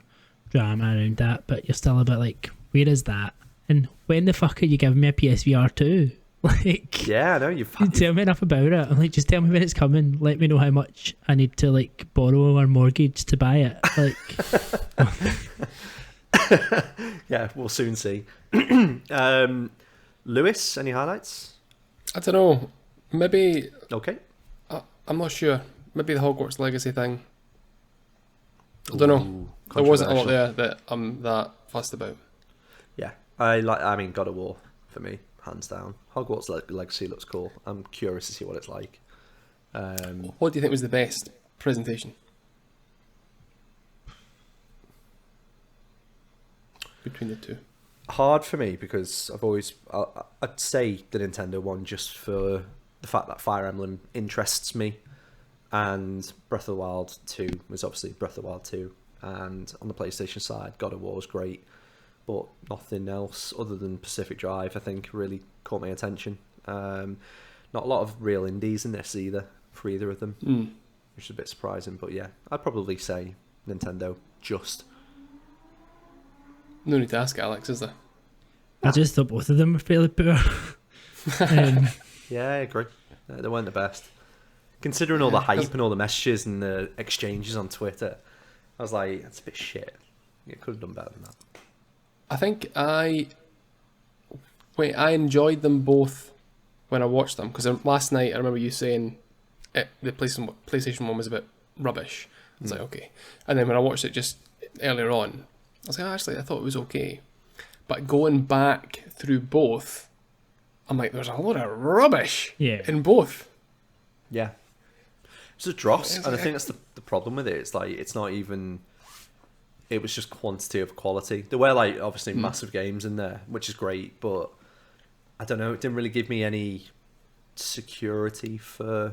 drama around that, but you're still a bit like, where is that? And when the fuck are you giving me a PSVR 2? Like, Yeah, I know you've tell me enough about it. I'm like, just tell me when it's coming. Let me know how much I need to like borrow or mortgage to buy it. Like, yeah, we'll soon see. Lewis, any highlights? I don't know. Maybe Okay. I'm not sure. Maybe the Hogwarts Legacy thing. I don't know. Ooh, There wasn't a lot controversial. there that I'm that fussed about. Yeah, I mean, God of War for me, hands down. Hogwarts Legacy looks cool. I'm curious to see what it's like. What do you think was the best presentation between the two? Hard for me because I'd say the Nintendo one just for the fact that Fire Emblem interests me, and Breath of the Wild 2 was obviously Breath of the Wild 2, and on the PlayStation side, God of War was great, but nothing else other than Pacific Drive I think really caught my attention. Not a lot of real indies in this either for either of them, which is a bit surprising, but yeah, I'd probably say Nintendo just. No need to ask Alex, is there? I just thought both of them were fairly poor. Yeah, I agree. They weren't the best. Considering all the hype and all the messages and the exchanges on Twitter, I was like, that's a bit shit. You could have done better than that. I think I enjoyed them both when I watched them, because last night I remember you saying the PlayStation one was a bit rubbish. I was like, okay. And then when I watched it just earlier on, I was like, actually, I thought it was okay. But going back through both, I'm like, there's a lot of rubbish in both. Yeah. It's a dross, and I think that's the problem with it. It's like, it's not even... It was just quantity of quality. There were, like, obviously massive games in there, which is great, but I don't know, it didn't really give me any security for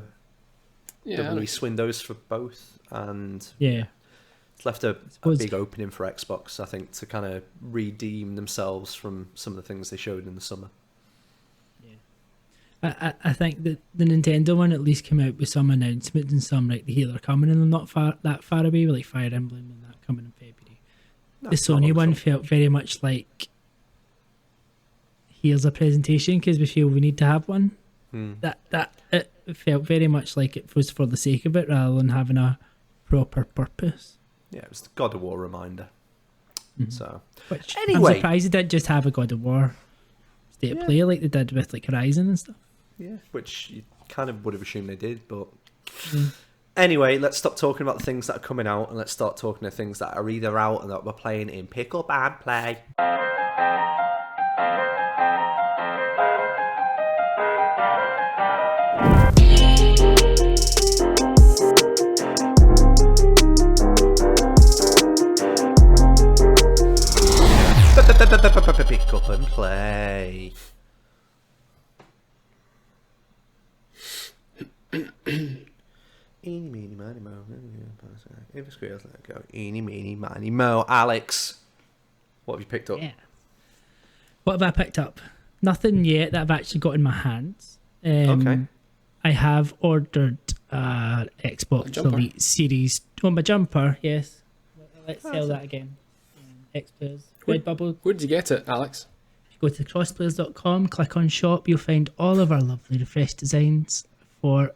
the release windows for both, and it's left a big opening for Xbox, I think, to kind of redeem themselves from some of the things they showed in the summer. I think that the Nintendo one at least came out with some announcements and some like here they're coming and they're not that far away, with like Fire Emblem and that coming in February. The Sony one felt very much like, here's a presentation because we feel we need to have one. That it felt very much like it was for the sake of it rather than having a proper purpose. Yeah, it was the God of War reminder. So, Which anyway, I'm surprised they didn't just have a God of War state of play like they did with like Horizon and stuff. yeah, which you kind of would have assumed they did, but anyway, let's stop talking about the things that are coming out and let's start talking the things that are either out and that we're playing in Pick Up and Play. Pick Up and Play. Eeny, meeny, miny, mo. If it squeals, let it go. Eeny, meeny, miny, mo. Alex, what have you picked up? Yeah. What have I picked up? Nothing yet that I've actually got in my hands. Okay. I have ordered Xbox Elite Series. Oh, my jumper, yes. Let's sell that again. Xplayers. Redbubble. Where did you get it, Alex? Go to crossplayers.com, click on shop. You'll find all of our lovely refreshed designs for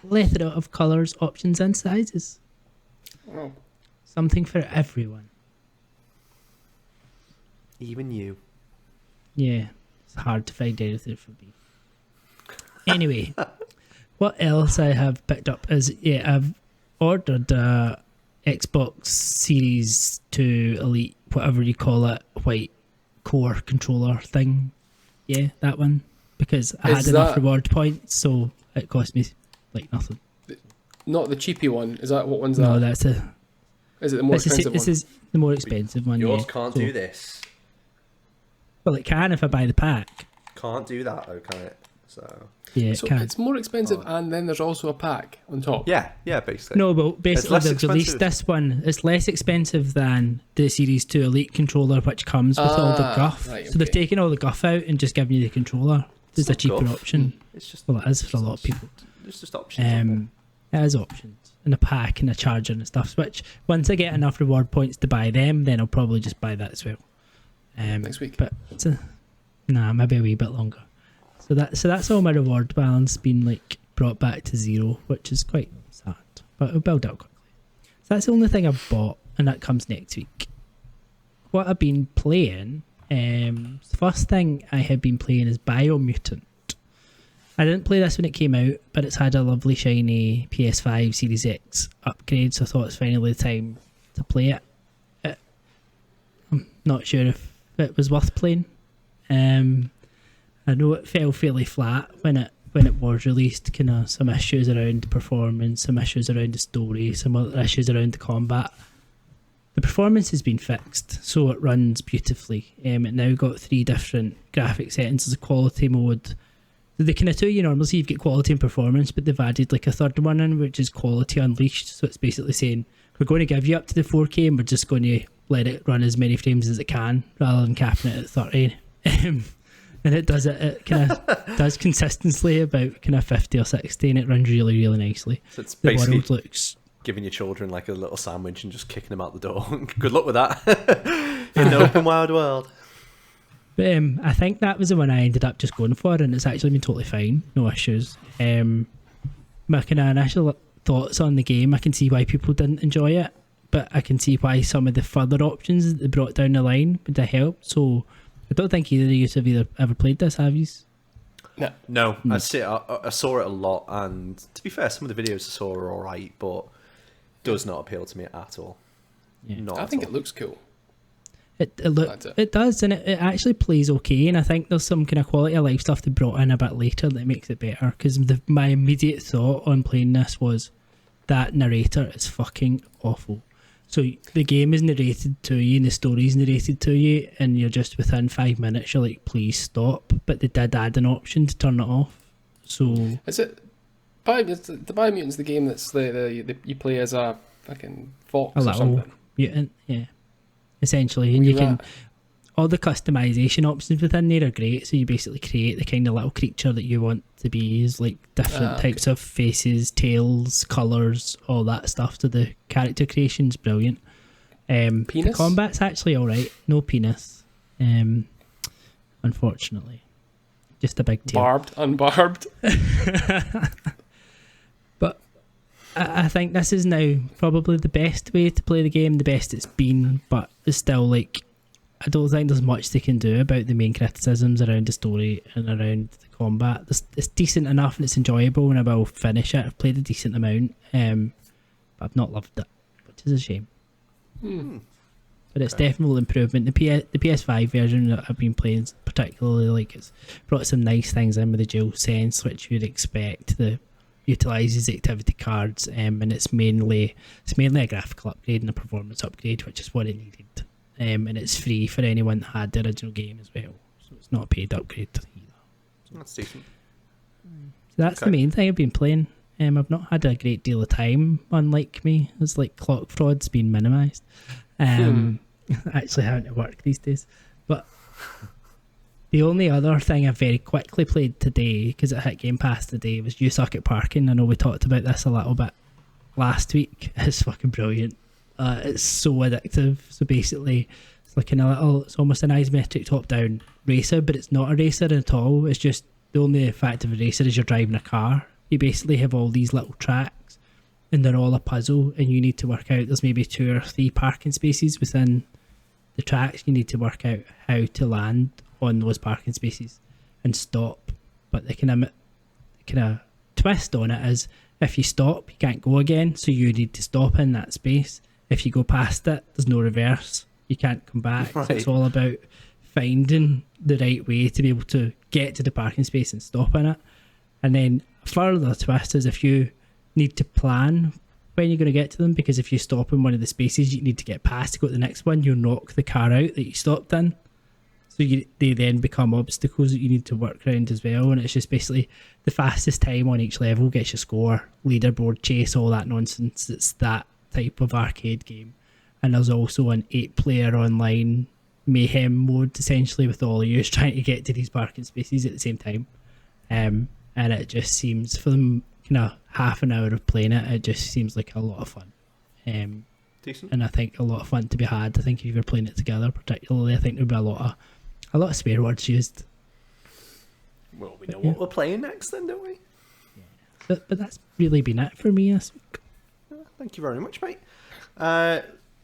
plethora of colours, options and sizes. Oh. Something for everyone. Even you. Yeah, it's hard to find anything for me. Anyway, what else I have picked up is, I've ordered a Xbox Series 2 Elite, whatever you call it, white core controller thing. Yeah, that one. Because I had enough reward points, so it cost me like nothing. Not the cheapy one. Is that what one's that? No, that's Is it the more expensive one? This is the more expensive one. Yours can't do this. Well, it can if I buy the pack. Can't do that though, can it? So Yeah, it So can. it's more expensive, and then there's also a pack on top. yeah, basically. No, but basically less they've released expensive. this one. It's less expensive than the Series 2 Elite controller, which comes with all the guff. Right, So they've okay. taken all the guff out and just given you the controller. There's a not cheaper guff. option. It's just Well, it is for a lot of people. It's just options. It is options. And a pack and a charger and stuff. Which, once I get enough reward points to buy them, then I'll probably just buy that as well. Next week. But maybe a wee bit longer. So that's all my reward balance been like brought back to zero, which is quite sad. But it'll build up quickly. So that's the only thing I've bought, and that comes next week. What I've been playing, the first thing I have been playing is Biomutant. I didn't play this when it came out, but it's had a lovely shiny PS5 Series X upgrade, so I thought it's finally the time to play it. I'm not sure if it was worth playing. I know it fell fairly flat when it was released. Kind of some issues around performance, some issues around the story, some other issues around the combat. The performance has been fixed, so it runs beautifully. It now got 3 different graphic settings. There's a quality mode. They kind of two you normally see, you've got quality and performance, but they've added like a third one in, which is quality unleashed. So it's basically saying we're going to give you up to the 4K, and we're just going to let it run as many frames as it can, rather than capping it at 30. And it does it kind of does consistently about kind of 50 or 60, and it runs really, really nicely. So it's The basically world looks giving your children like a little sandwich and just kicking them out the door. Good luck with that in the open wild world. But I think that was the one I ended up just going for, and it's actually been totally fine, no issues. My kind of initial thoughts on the game, I can see why people didn't enjoy it, but I can see why some of the further options that they brought down the line would have helped. So I don't think either of you have ever played this, have you? No, I saw it a lot, and to be fair, some of the videos I saw are alright, but does not appeal to me at all. Yeah. Not I at think all. it looks cool. It does, and it actually plays okay, and I think there's some kind of quality of life stuff they brought in a bit later that makes it better, because my immediate thought on playing this was that narrator is fucking awful. So the game is narrated to you and the story's narrated to you, and you're just within 5 minutes you're like, please stop, but they did add an option to turn it off. So Is it the Biomutant's the game that's the you play as a fucking fox a or little something? mutant, yeah, essentially, and you can all the customization options within there are great. So you basically create the kind of little creature that you want to be, is like different types of faces, tails, colours, all that stuff. So the character creation's brilliant. The Penis? combat's actually alright. No penis. Unfortunately. Just a big tail. Barbed, unbarbed. But I think this is now probably the best way to play the game, the best it's been, but it's still like, I don't think there's much they can do about the main criticisms around the story and around the combat. It's decent enough and it's enjoyable, and I will finish it. I've played a decent amount, but I've not loved it, which is a shame. But it's definitely improvement. The PS5 version that I've been playing particularly, like, it's brought some nice things in with the dual sense, which you'd expect. The utilises the activity cards, and it's mainly a graphical upgrade and a performance upgrade, which is what it needed. And it's free for anyone that had the original game as well, so it's not a paid upgrade either. That's decent. So that's the main thing I've been playing. I've not had a great deal of time, unlike me. It's like clock fraud's been minimised. Actually having to work these days. But the only other thing I very quickly played today, because it hit Game Pass today, was You Suck at Parking. I know we talked about this a little bit last week. It's fucking brilliant. It's so addictive. So basically, it's like it's almost an isometric top-down racer, but it's not a racer at all. It's just the only fact of a racer is you're driving a car, you basically have all these little tracks, and they're all a puzzle, and you need to work out, there's maybe 2 or 3 parking spaces within the tracks. You need to work out how to land on those parking spaces and stop. But the kind of twist on it is, if you stop, you can't go again, so you need to stop in that space. If you go past it, there's no reverse. You can't come back. Right. So it's all about finding the right way to be able to get to the parking space and stop in it. And then further twist is, if you need to plan when you're going to get to them, because if you stop in one of the spaces you need to get past to go to the next one, you'll knock the car out that you stopped in. So they then become obstacles that you need to work around as well. And it's just basically the fastest time on each level gets your score, leaderboard chase, all that nonsense. It's that type of arcade game. And there's also an 8-player online mayhem mode, essentially, with all of you trying to get to these parking spaces at the same time. And it just seems, for them kind of half an hour of playing it, it just seems like a lot of fun. Decent. And I think a lot of fun to be had. I think if you're playing it together, particularly, I think there'll be a lot of spare words used. Well, we know what we're playing next then, don't we? But that's really been it for me this week. Thank you very much, mate.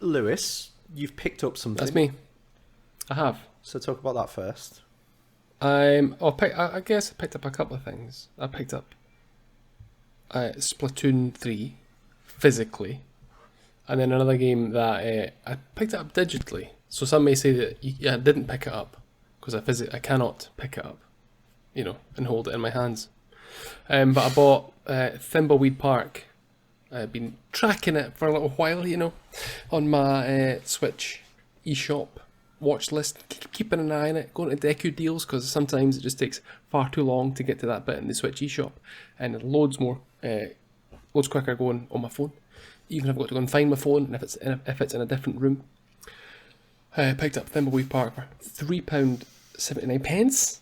Lewis, you've picked up something. That's me. I have. So talk about that first. I guess I picked up a couple of things. I picked up Splatoon 3 physically, and then another game that I picked it up digitally. So some may say that I didn't pick it up because I cannot pick it up, and hold it in my hands. But I bought Thimbleweed Park. I've been tracking it for a little while, on my Switch eShop watch list, keeping an eye on it, going to Deku deals, because sometimes it just takes far too long to get to that bit in the Switch eShop, and loads quicker going on my phone. Even if I've got to go and find my phone, and if it's in a different room. I picked up Thimbleweed Park for £3.79.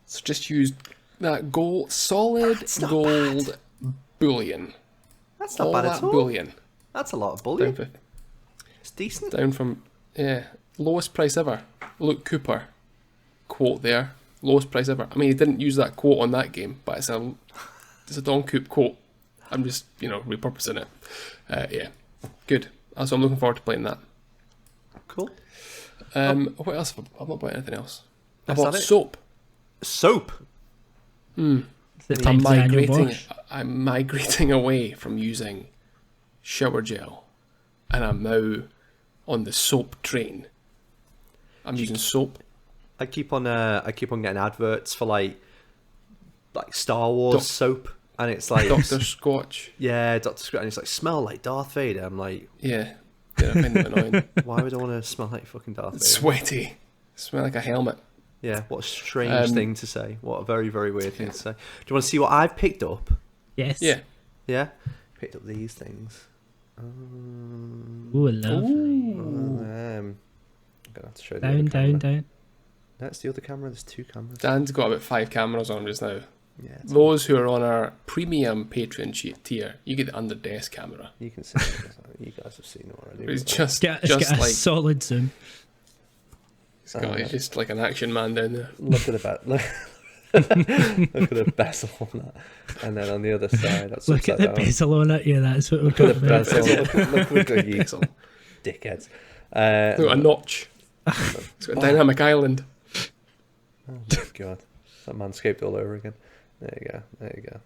So just used that solid gold bullion. That's not bad at all. Bullion. That's a lot of bullion. It's decent. Down from, lowest price ever. Luke Cooper quote there. Lowest price ever. I mean, he didn't use that quote on that game, but it's a Don Coop quote. I'm just, repurposing it. Good. So I'm looking forward to playing that. Cool. What else? I've not bought anything else. I That's bought not it? soap. Soap? I'm migrating away from using shower gel, and I'm now on the soap train. I'm using soap. I keep on getting adverts for like Star Wars soap, and it's like Dr. Scotch. Yeah, Dr. Scotch, and it's like, smell like Darth Vader. I'm like, yeah, I find them annoying. Why would I want to smell like fucking Darth Vader? Sweaty. Smell like a helmet. Yeah, what a strange thing to say. What a very, very weird thing to say. Do you want to see what I've picked up? Yes. Yeah. Yeah? Picked up these things. Ooh, lovely. I'm going to have to show you. Down. That's the other camera. There's 2 cameras. Dan's got about 5 cameras on just now. Yeah. Those who are on our premium Patreon tier, you get the under desk camera. You can see it. You guys have seen it already. It's just It's got a like solid zoom. he's just like an action man down there. Look at the look at the bezel on that, and then on the other side, that's Look at the bezel on it. Yeah, that's what we're talking about. Look at you, dickheads. Look, a notch. It's got a dynamic island. Oh my god, that manscaped all over again. There you go.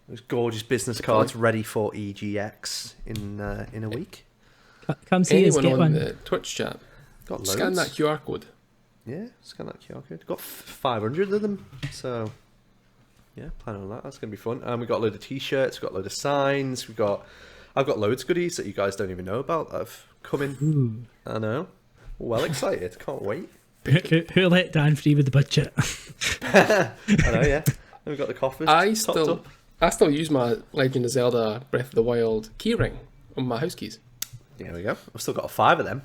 Those gorgeous business cards ready for EGX in a week. Come see us Anyone get on one. the Twitch chat, Got scan loads. that QR code. Yeah, scan that QR code. Got 500 of them, so yeah, plan on that. That's gonna be fun. We got a load of t-shirts. We got a load of signs. I've got loads of goodies that you guys don't even know about that have come in. Ooh. I know. Well excited. Can't wait. Who let Dan free with the budget? I know. Yeah. And we've got the coffers. topped up. I still use my Legend of Zelda Breath of the Wild keyring on my house keys. There we go. I've still got 5 of them.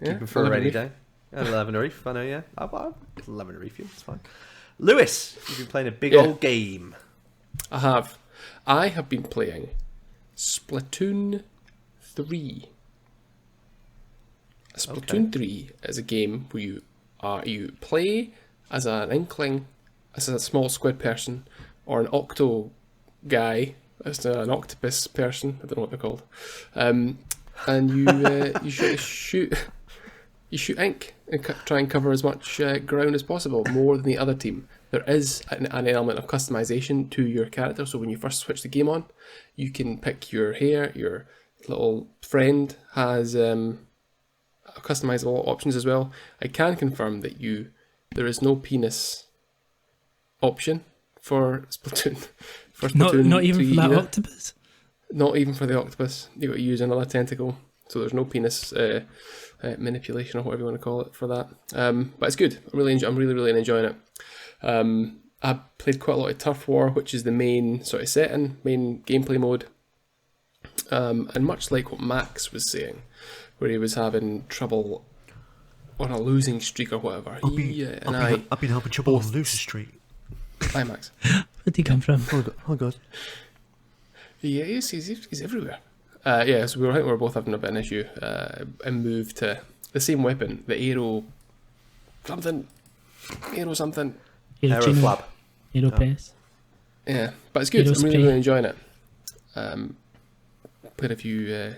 Yeah, Keep them for a rainy day. And 11 Reef, I know, yeah. I'll 11 Reef you, it's fine. Lewis, you've been playing a big old game. I have been playing Splatoon 3. Splatoon 3 is a game where you play as an inkling, as a small squid person, or an octo guy. That's an octopus person. I don't know what they're called. And you shoot ink and try and cover as much ground as possible, more than the other team. There is an element of customization to your character. So when you first switch the game on, you can pick your hair. Your little friend has customizable options as well. I can confirm that there is no penis option for Splatoon. Not even for that either. octopus? Not even for the octopus. You've got to use another tentacle. So there's no penis manipulation or whatever you want to call it for that. But it's good. I'm really enjoying it. I played quite a lot of Turf War, which is the main sort of setting, main gameplay mode. And much like what Max was saying, where he was having trouble on a losing streak or whatever. I've been having trouble on a losing streak. Hi, Max. Where'd he come from? Oh God. Yeah, he's everywhere. So I think we were both having a bit of an issue and moved to the same weapon, the Aero something. Aero Flab. Aero Press. Yeah, but it's good. I'm really enjoying it. Played a few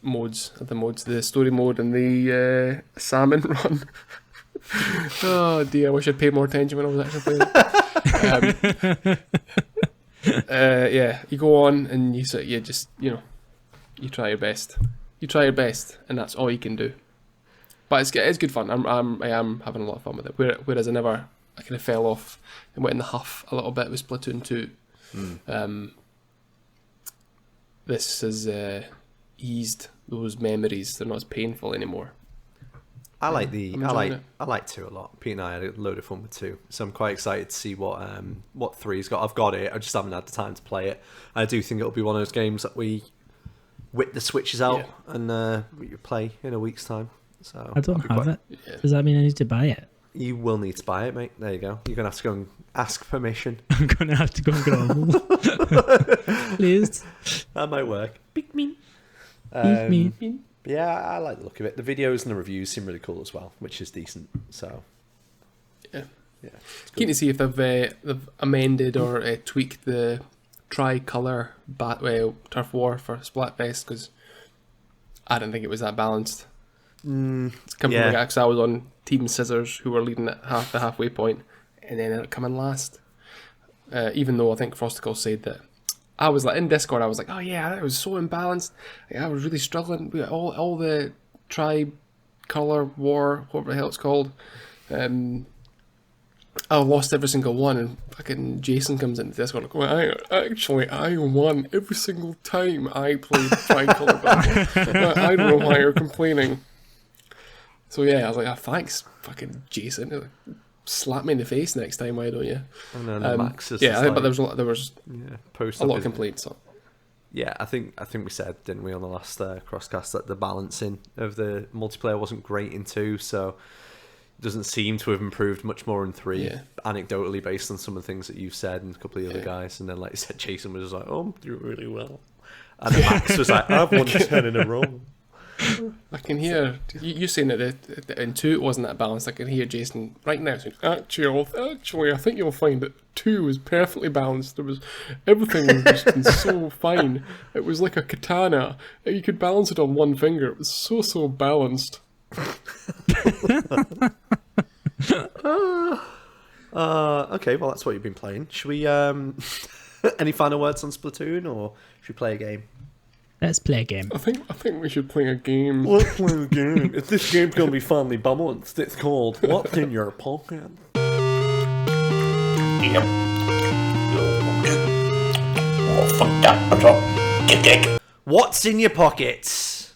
modes, the story mode and the salmon run. Oh dear, I wish I'd paid more attention when I was actually playing it. Yeah, you go on and you try your best. You try your best, and that's all you can do. But it's good fun. I am having a lot of fun with it. Whereas I kind of fell off and went in the huff a little bit with Splatoon 2. This has eased those memories. They're not as painful anymore. I like 2 a lot. Pete and I had a load of fun with 2, so I'm quite excited to see what 3's got. I've got it. I just haven't had the time to play it. I do think it'll be one of those games that we whip the switches out and we play in a week's time. So I don't have it. Yeah. Does that mean I need to buy it? You will need to buy it, mate. There you go. You're gonna have to go and ask permission. I'm gonna have to go and grovel. Please. That might work. Pick me. Yeah, I like the look of it. The videos and the reviews seem really cool as well, which is decent. So, yeah. Keen to see if they've amended or tweaked the tri-colour Turf War for Splatfest, because I didn't think it was that balanced. It's coming from because I was on Team Scissors, who were leading at the halfway point, and then ended up coming last. Even though I think Frosticle said that. I was like in Discord. I was like, "Oh yeah, it was so imbalanced. Like, I was really struggling with all the tri-color war, whatever the hell it's called. I lost every single one." And fucking Jason comes into Discord like, "Well, I won every single time I played tri-color battle. I don't know why you're complaining." So yeah, I was like, "Thanks, fucking Jason. Slap me in the face next time, why don't you?" And then Max is but there was a lot of complaints. So. Yeah, I think we said, didn't we, on the last CrossCast, that the balancing of the multiplayer wasn't great in 2, so it doesn't seem to have improved much more in 3, anecdotally based on some of the things that you've said and a couple of the other guys. And then, like you said, Jason was like, "Oh, I'm doing really well," and then Max was like, "I've won 10 in a row." I can hear you saying that in 2 it wasn't that balanced. I can hear Jason right now saying, Actually, I think you'll find that 2 was perfectly balanced. Everything was just so fine. It was like a katana. You could balance it on one finger. It was so balanced." Okay, well that's what you've been playing. Should we? Any final words on Splatoon, or should we play a game? Let's play a game. I think we should play a game. Let's play a game. If this game's going to be finally balanced, it's called What's in Your Pocket? What's in your pockets?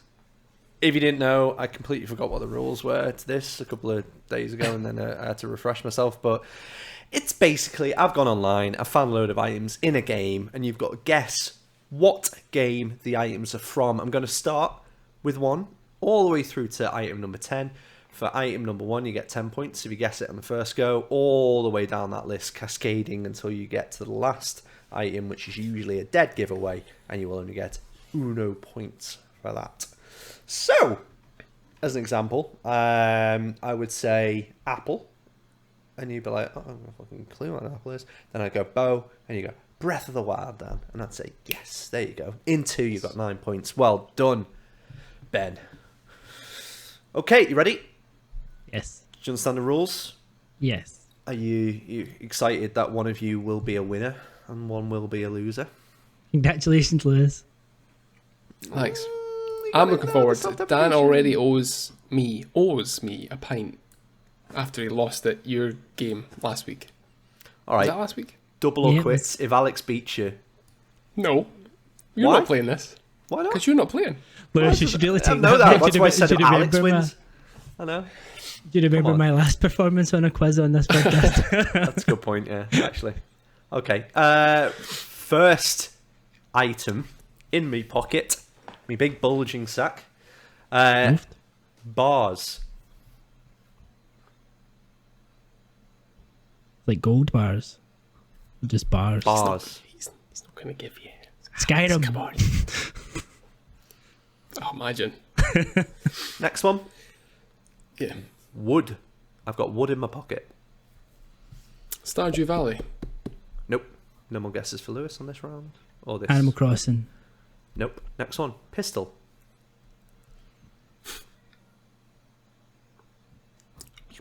If you didn't know, I completely forgot what the rules were to this a couple of days ago, and then I had to refresh myself. But it's basically, I've gone online, I found a load of items in a game, and you've got to guess what game the items are from. I'm going to start with 1 all the way through to item number 10. For item number 1, you get 10 points if you guess it on the first go, all the way down that list, cascading until you get to the last item, which is usually a dead giveaway, and you will only get 1 points for that. So, as an example, I would say apple, and you'd be like, "Oh, I have a fucking clue what an apple is." Then I go bow, and you go Breath of the Wild, Dan. And I'd say, yes, there you go. In 2, you got 9 points. Well done, Ben. Okay, you ready? Yes. Do you understand the rules? Yes. Are you excited that one of you will be a winner and one will be a loser? Congratulations, Lewis. Thanks. I'm looking forward to it. Dan already owes me a pint after he lost at your game last week. All right. Was that last week? Double or Yeah, quits. If Alex beats you. No. You're Why? not playing this. Why not? Because you're not playing. Lewis, you should really I take know that. That's Do why I said if Alex remember wins. I know. Do you remember on. my last performance on a quiz on this podcast? That's a good point, yeah, actually. Okay. First item in me pocket. Me big bulging sack. Bars. Like gold bars. Just bars. Bars. He's not going to give you. Skyrim. Come on. Oh, imagine. Next one. Yeah. Wood. I've got wood in my pocket. Stardew Valley. Nope. No more guesses for Lewis on this round. Or this. Animal Crossing. Nope. Next one. Pistol.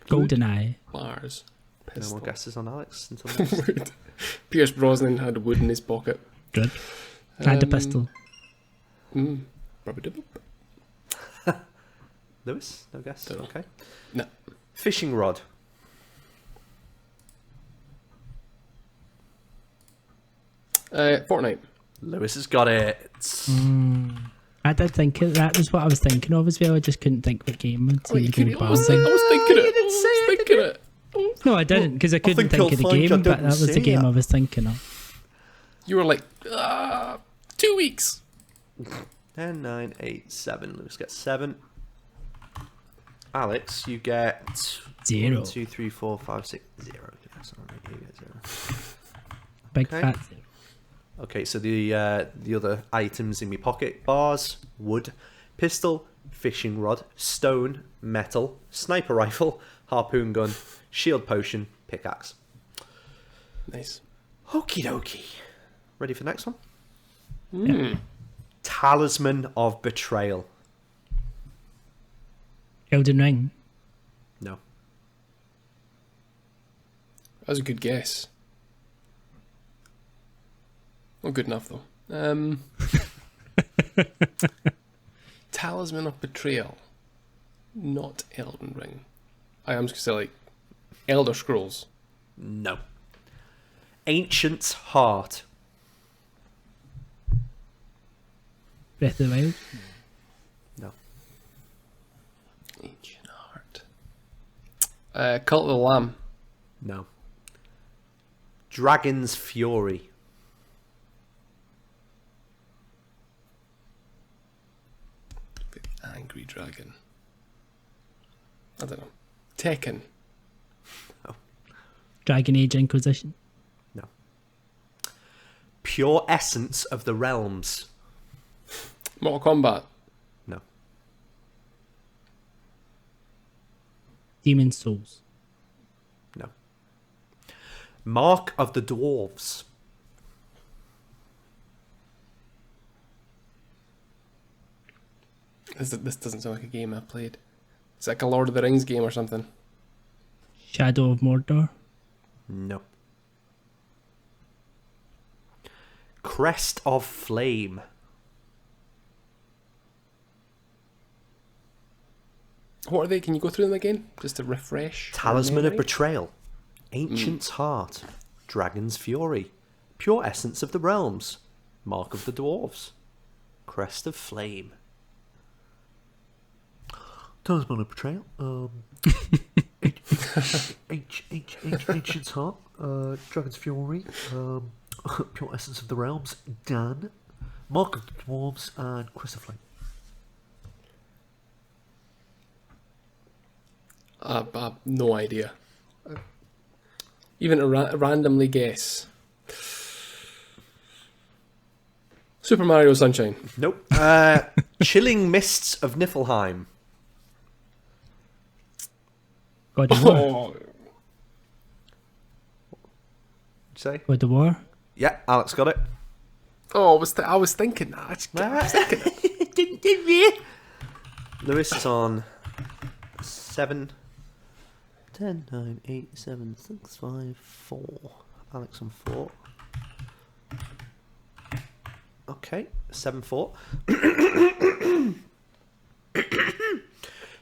GoldenEye. Mars. No Pistol. more guesses on Alex until next. Wood. Pierce Brosnan had wood in his pocket. Good. And a pistol. Rubber-dubber. Lewis? No guess? Dunno. Okay. No. Fishing rod. Fortnite. Lewis has got it. I did think it. That was what I was thinking of as well. I just couldn't think what game. Oh, you couldn't, Gold I bar was thing. thinking it. didn't say it, thinking it. No, I didn't because I couldn't think think of the you'll find game. I But that didn't was the say game it. I was thinking of. You were like, 2 weeks. 10, 9, 8, 7. Lewis gets 7. Alex, you get 0. 1, 2, 3, 4, 5, 6, 0. Yes, all right, you get 0. Big Okay. fat 0. Okay, so the other items in my pocket: bars, wood, pistol, fishing rod, stone, metal, sniper rifle, harpoon gun, shield potion, pickaxe. Nice. Okie dokie. Ready for the next one? Yeah. Talisman of Betrayal. Elden Ring. No. That was a good guess. Not good enough, though. Talisman of Betrayal. Not Elden Ring. I am just going to say, like, Elder Scrolls. No. Ancient's Heart. Breath of the Wild. No. Ancient Heart. Cult of the Lamb. No. Dragon's Fury. The Angry Dragon. I don't know. Tekken. Dragon Age Inquisition. No. Pure Essence of the Realms. Mortal Kombat. No. Demon's Souls. No. Mark of the Dwarves. This doesn't sound like a game I've played. It's like a Lord of the Rings game or something. Shadow of Mordor. No. Crest of Flame. What are they? Can you go through them again? Just to refresh. Talisman of memory? Betrayal. Ancient's Heart. Dragon's Fury. Pure Essence of the Realms. Mark of the Dwarves. Crest of Flame. Talisman of Betrayal. Ancient's Heart. Dragon's Fury. Pure Essence of the Realms. Dan. Mark of the Dwarves. And Crest of Flame. I've no idea. Even to randomly guess. Super Mario Sunshine. Nope. Chilling Mists of Niflheim. God of War. Oh, Say? God of War. Yeah, Alex got it. Oh, I was thinking that. I was thinking it. Lewis is on 7, 10, 9, 8, 7, 6, 5, 4. Alex on 4. Okay, 7-4.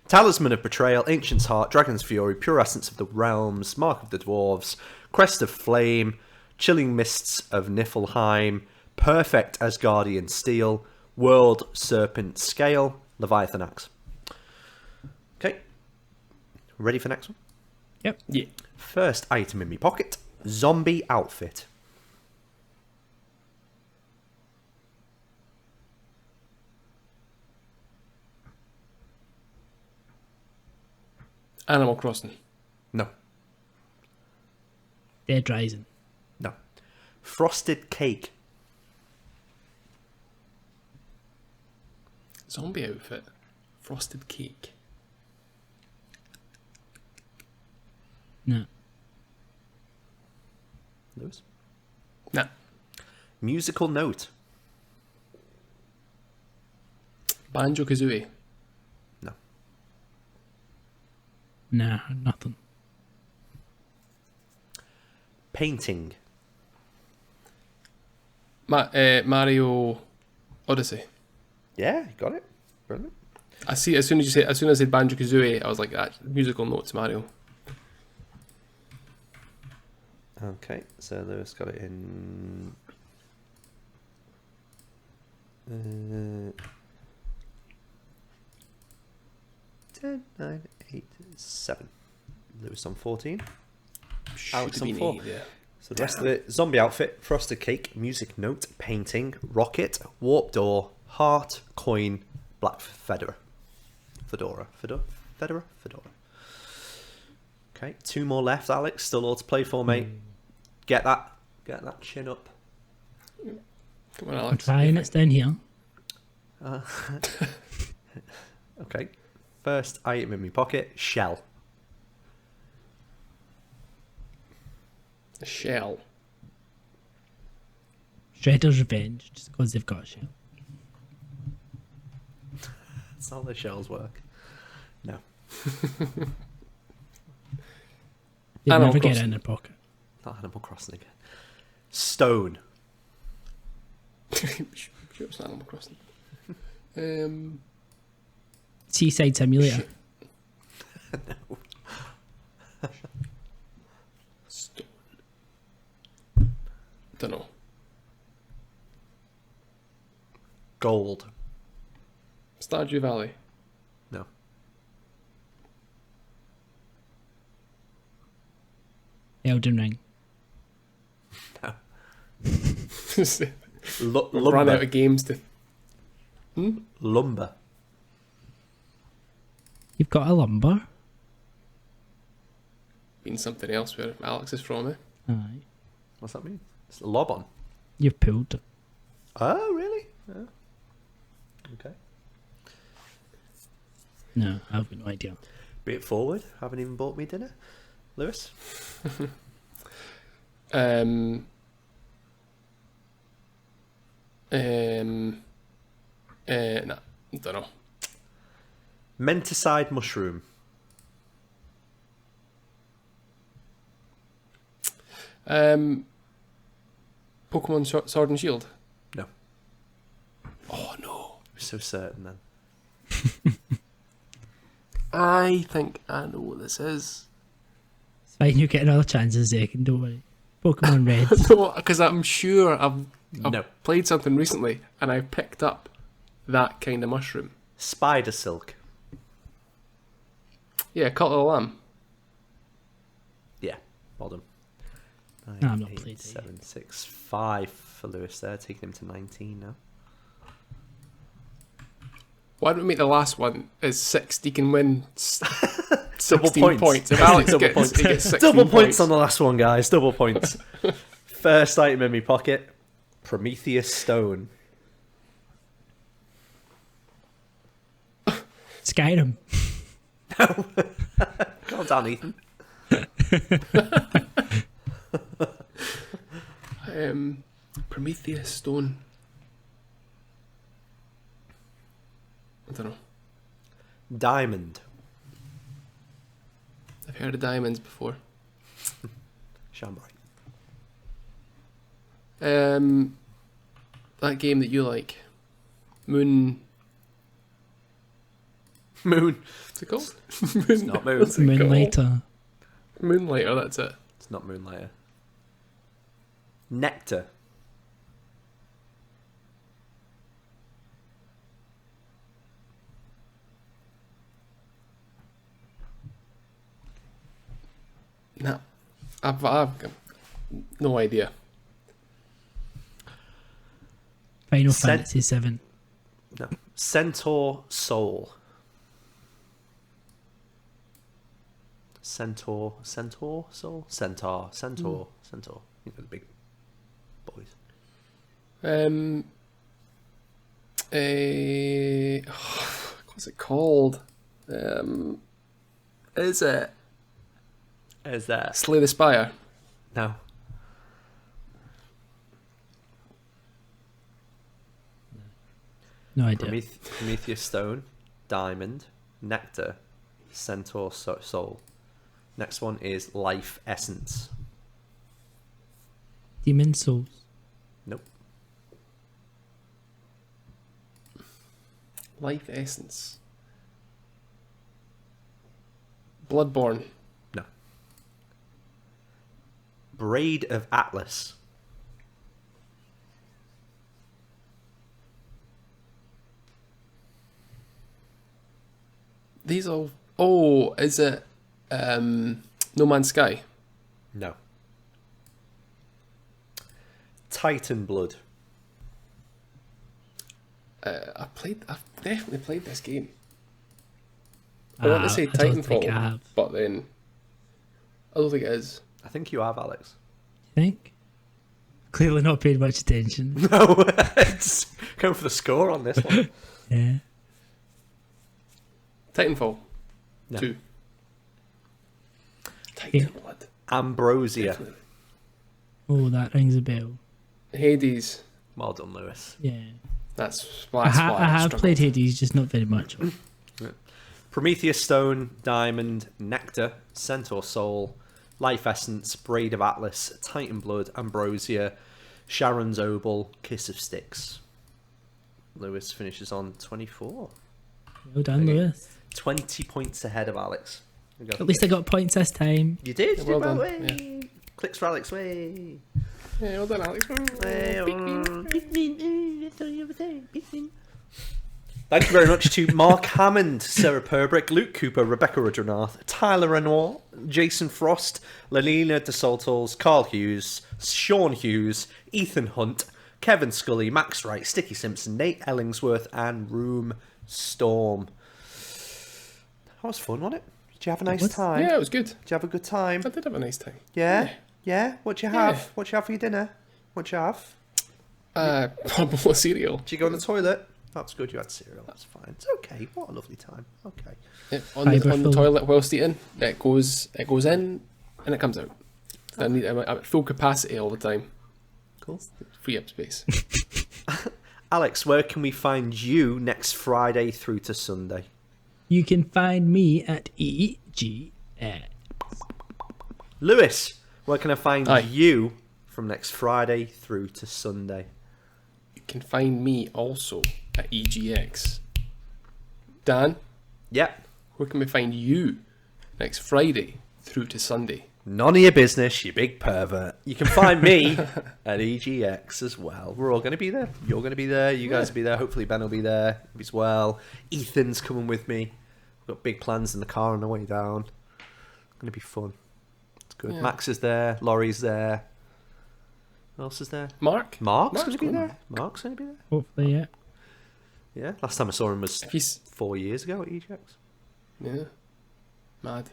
Talisman of Betrayal, Ancient's Heart, Dragon's Fury, Pure Essence of the Realms, Mark of the Dwarves, Crest of Flame, Chilling Mists of Niflheim, Perfect Asgardian Steel, World Serpent Scale, Leviathan Axe. Okay, ready for next one? Yep. Yeah. First item in my pocket, zombie outfit. Animal Crossing. No. Dead Rising. No. Frosted cake. Zombie outfit. Frosted cake. No. Lewis. Nah. Musical note. Banjo Kazooie. No. Nah, nothing. Painting. Mario Odyssey. Yeah, you got it. Brilliant. I see. As soon as I said Banjo Kazooie, I was like, that musical notes Mario. Okay, so Lewis got it in. 10, 9, 8, 7. Lewis on 14. Alex on 4. Yeah. So the rest of it: zombie outfit, frosted cake, music note, painting, rocket, warp door, heart, coin, black fedora. Fedora. Okay, 2 more left, Alex. Still all to play for, mate. Get that chin up. Come on, Alex. Trying, it's down here. Okay. First item in my pocket, shell. A shell. Shredder's Revenge, just because they've got a shell. That's how the shells work. No. They'd Animal never get it Crossing. in their pocket. Not Animal Crossing again. Stone. Sure, it's Animal Crossing. Seaside Simulator. No. Stone. Don't know. Gold. Stardew Valley. No. Elden Ring. No. We've run out of games to. Lumber. You've got a lumber. Means something else where Alex is from, eh? Aye. What's that mean? It's a lob on. You've pulled it. Oh, really? Oh. Okay. No, I've got no idea. Be it forward. Haven't even bought me dinner. Lewis? Nah, don't know. Menticide mushroom. Pokemon Sword and Shield. No. Oh no! I'm so certain then. I think I know what this is. It's fine, you get another chance in a second, don't worry. Pokemon Red. No, because I'm sure I've No. played something recently and I picked up that kind of mushroom. Spider silk. Yeah, Cult of the Lamb. Yeah. Well done. No, I'm not played it 7, 6, 5 for Lewis there, taking him to 19 now. Why don't we make the last one as 6? He can win 16 points. points. If Alex Double gets, points. he gets 16 Double points on the last one, guys. Double points. First item in my pocket, Prometheus stone. Skyrim. Calm down, Ethan. Prometheus stone. I don't know. Diamond. I've heard of diamonds before. Shambrai. That game that you like. Moon. Moon. What's it called? It's not Moon. What's it called? Moonlighter. Moonlighter, that's it. It's not Moonlighter. Nectar. No. I've no idea. Final Fantasy 7. No. Centaur Soul. Centaur Soul? Centaur. You know, the big boys. What's it called? Is it Is that? Slay the Spire? No. No idea. Prometheus Stone, Diamond, Nectar, Centaur Soul. Next one is Life Essence. Demon Souls. Nope. Life Essence. Bloodborne. No. Braid of Atlas. These all. Oh, is it No Man's Sky? No. Titan Blood. I've definitely played this game. I want to say I don't think I Titanfall, have. but then I don't think it is. I think you have, Alex. You think? Clearly not paid much attention. No, it's going for the score on this one. Yeah. Titanfall. No. 2. Titan Yeah. Blood. Ambrosia. Definitely. Oh, that rings a bell. Hades. Well done, Lewis. Yeah. That's I, why I have struggled. played Hades, just not very much. Prometheus Stone, Diamond, Nectar, Centaur Soul, Life Essence, Braid of Atlas, Titan Blood, Ambrosia, Sharon's Obel, Kiss of Styx. Lewis finishes on 24. Well done, Okay. Lewis. 20 points ahead of Alex. There you go. At least I got points this time. You did. Yeah, You well did well. done, Way. Clicks for Alex. Way. Yeah, well done, Alex. Thank you very much to Mark Hammond, Sarah Purbrick, Luke Cooper, Rebecca Rudranath, Tyler Renoir, Jason Frost, Lalina DeSaltos, Carl Hughes, Sean Hughes, Ethan Hunt, Kevin Scully, Max Wright, Sticky Simpson, Nate Ellingsworth, and Room Storm. That was fun, wasn't it? Did you have a nice time? Yeah, it was good. Did you have a good time? I did have a nice time. Yeah? Yeah? What'd you have? Yeah. What'd you have for your dinner? What'd you have? A bowl of cereal. Did you go in the toilet? That's good, you had cereal, that's fine. It's okay, what a lovely time. Okay. Yeah, on the Fibreful. toilet whilst eating, it goes in and it comes out. I'm at full capacity all the time. Cool. Free up space. Alex, where can we find you next Friday through to Sunday? You can find me at EGX. Lewis, where can I find Hi. you from next Friday through to Sunday? You can find me also at EGX. Dan, Yep. where can we find you next Friday through to Sunday? None of your business, you big pervert. You can find me at EGX as well. We're all going to be there. You're going to be there. You guys will be there. Hopefully Ben will be there as well. Ethan's coming with me. We've got big plans in the car on the way down. It's going to be fun. It's good. Yeah. Max is there. Laurie's there. Who else is there? Mark? Mark's going to be going. there. Mark's going to be there. Hopefully, yeah. Yeah. Last time I saw him was If he's 4 years ago at EGX. yeah, mad.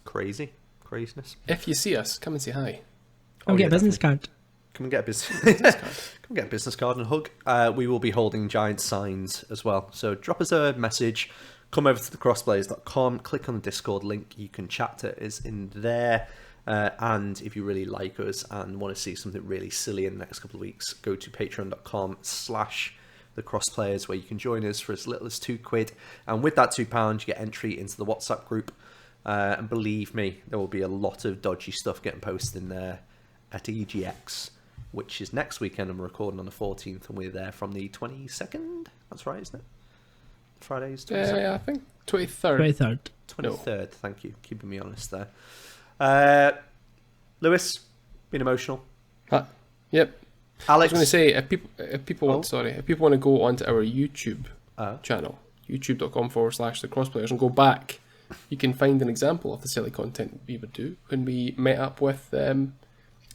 Crazy. Craziness. If you see us, come and say hi. Come get a business card. Come and get a business. Come get a business card and hug. We will be holding giant signs as well. So drop us a message. Come over to thecrossplayers.com. Click on the Discord link. You can chat to us in there. And if you really like us and want to see something really silly in the next couple of weeks, go to patreon.com/thecrossplayers, where you can join us for as little as £2. And with that £2, you get entry into the WhatsApp group. And believe me, there will be a lot of dodgy stuff getting posted in there at EGX, which is next weekend, and we're recording on the 14th, and we're there from the 22nd. That's right, isn't it? Friday's 22nd? Yeah, I think 23rd. 23rd, thank you. Keeping me honest there. Lewis, been emotional. Yep. Alex, I was going to say, if people want to go onto our YouTube channel, youtube.com/thecrossplayers, and go back, you can find an example of the silly content we would do when we met up with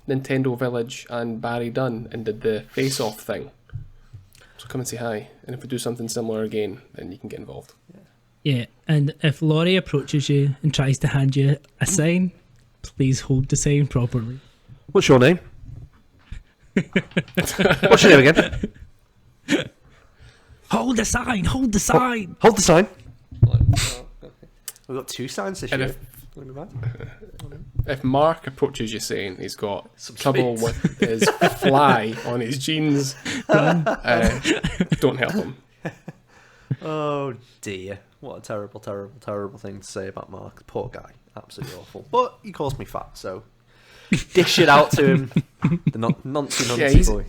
Nintendo Village and Barry Dunn and did the face-off thing. So come and say hi, and if we do something similar again, then you can get involved. Yeah, and if Laurie approaches you and tries to hand you a sign, please hold the sign properly. what's your name? What's your name again? Hold the sign! Hold the sign! Hold the sign. We've got 2 signs this And year. If Mark approaches you saying he's got Some trouble treats. with his fly on his jeans, don't help him. Oh dear. What a terrible, terrible, terrible thing to say about Mark. Poor guy. Absolutely awful. But he calls me fat, so dish it out to him. The noncy boy.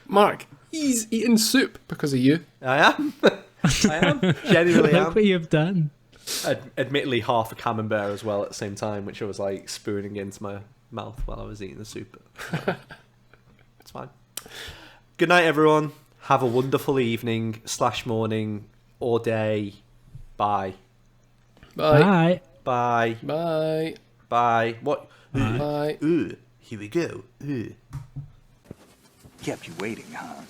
Mark, he's eating soup because of you. I am. I am. Genuinely Look am. what you've done. Admittedly, half a camembert as well at the same time, which I was like spooning into my mouth while I was eating the soup. It's fine. Good night, everyone. Have a wonderful evening / morning or day. Bye. Bye. Bye. Bye. Bye. Bye. What? Bye. Ooh. Here we go. Ooh. Kept you waiting, huh?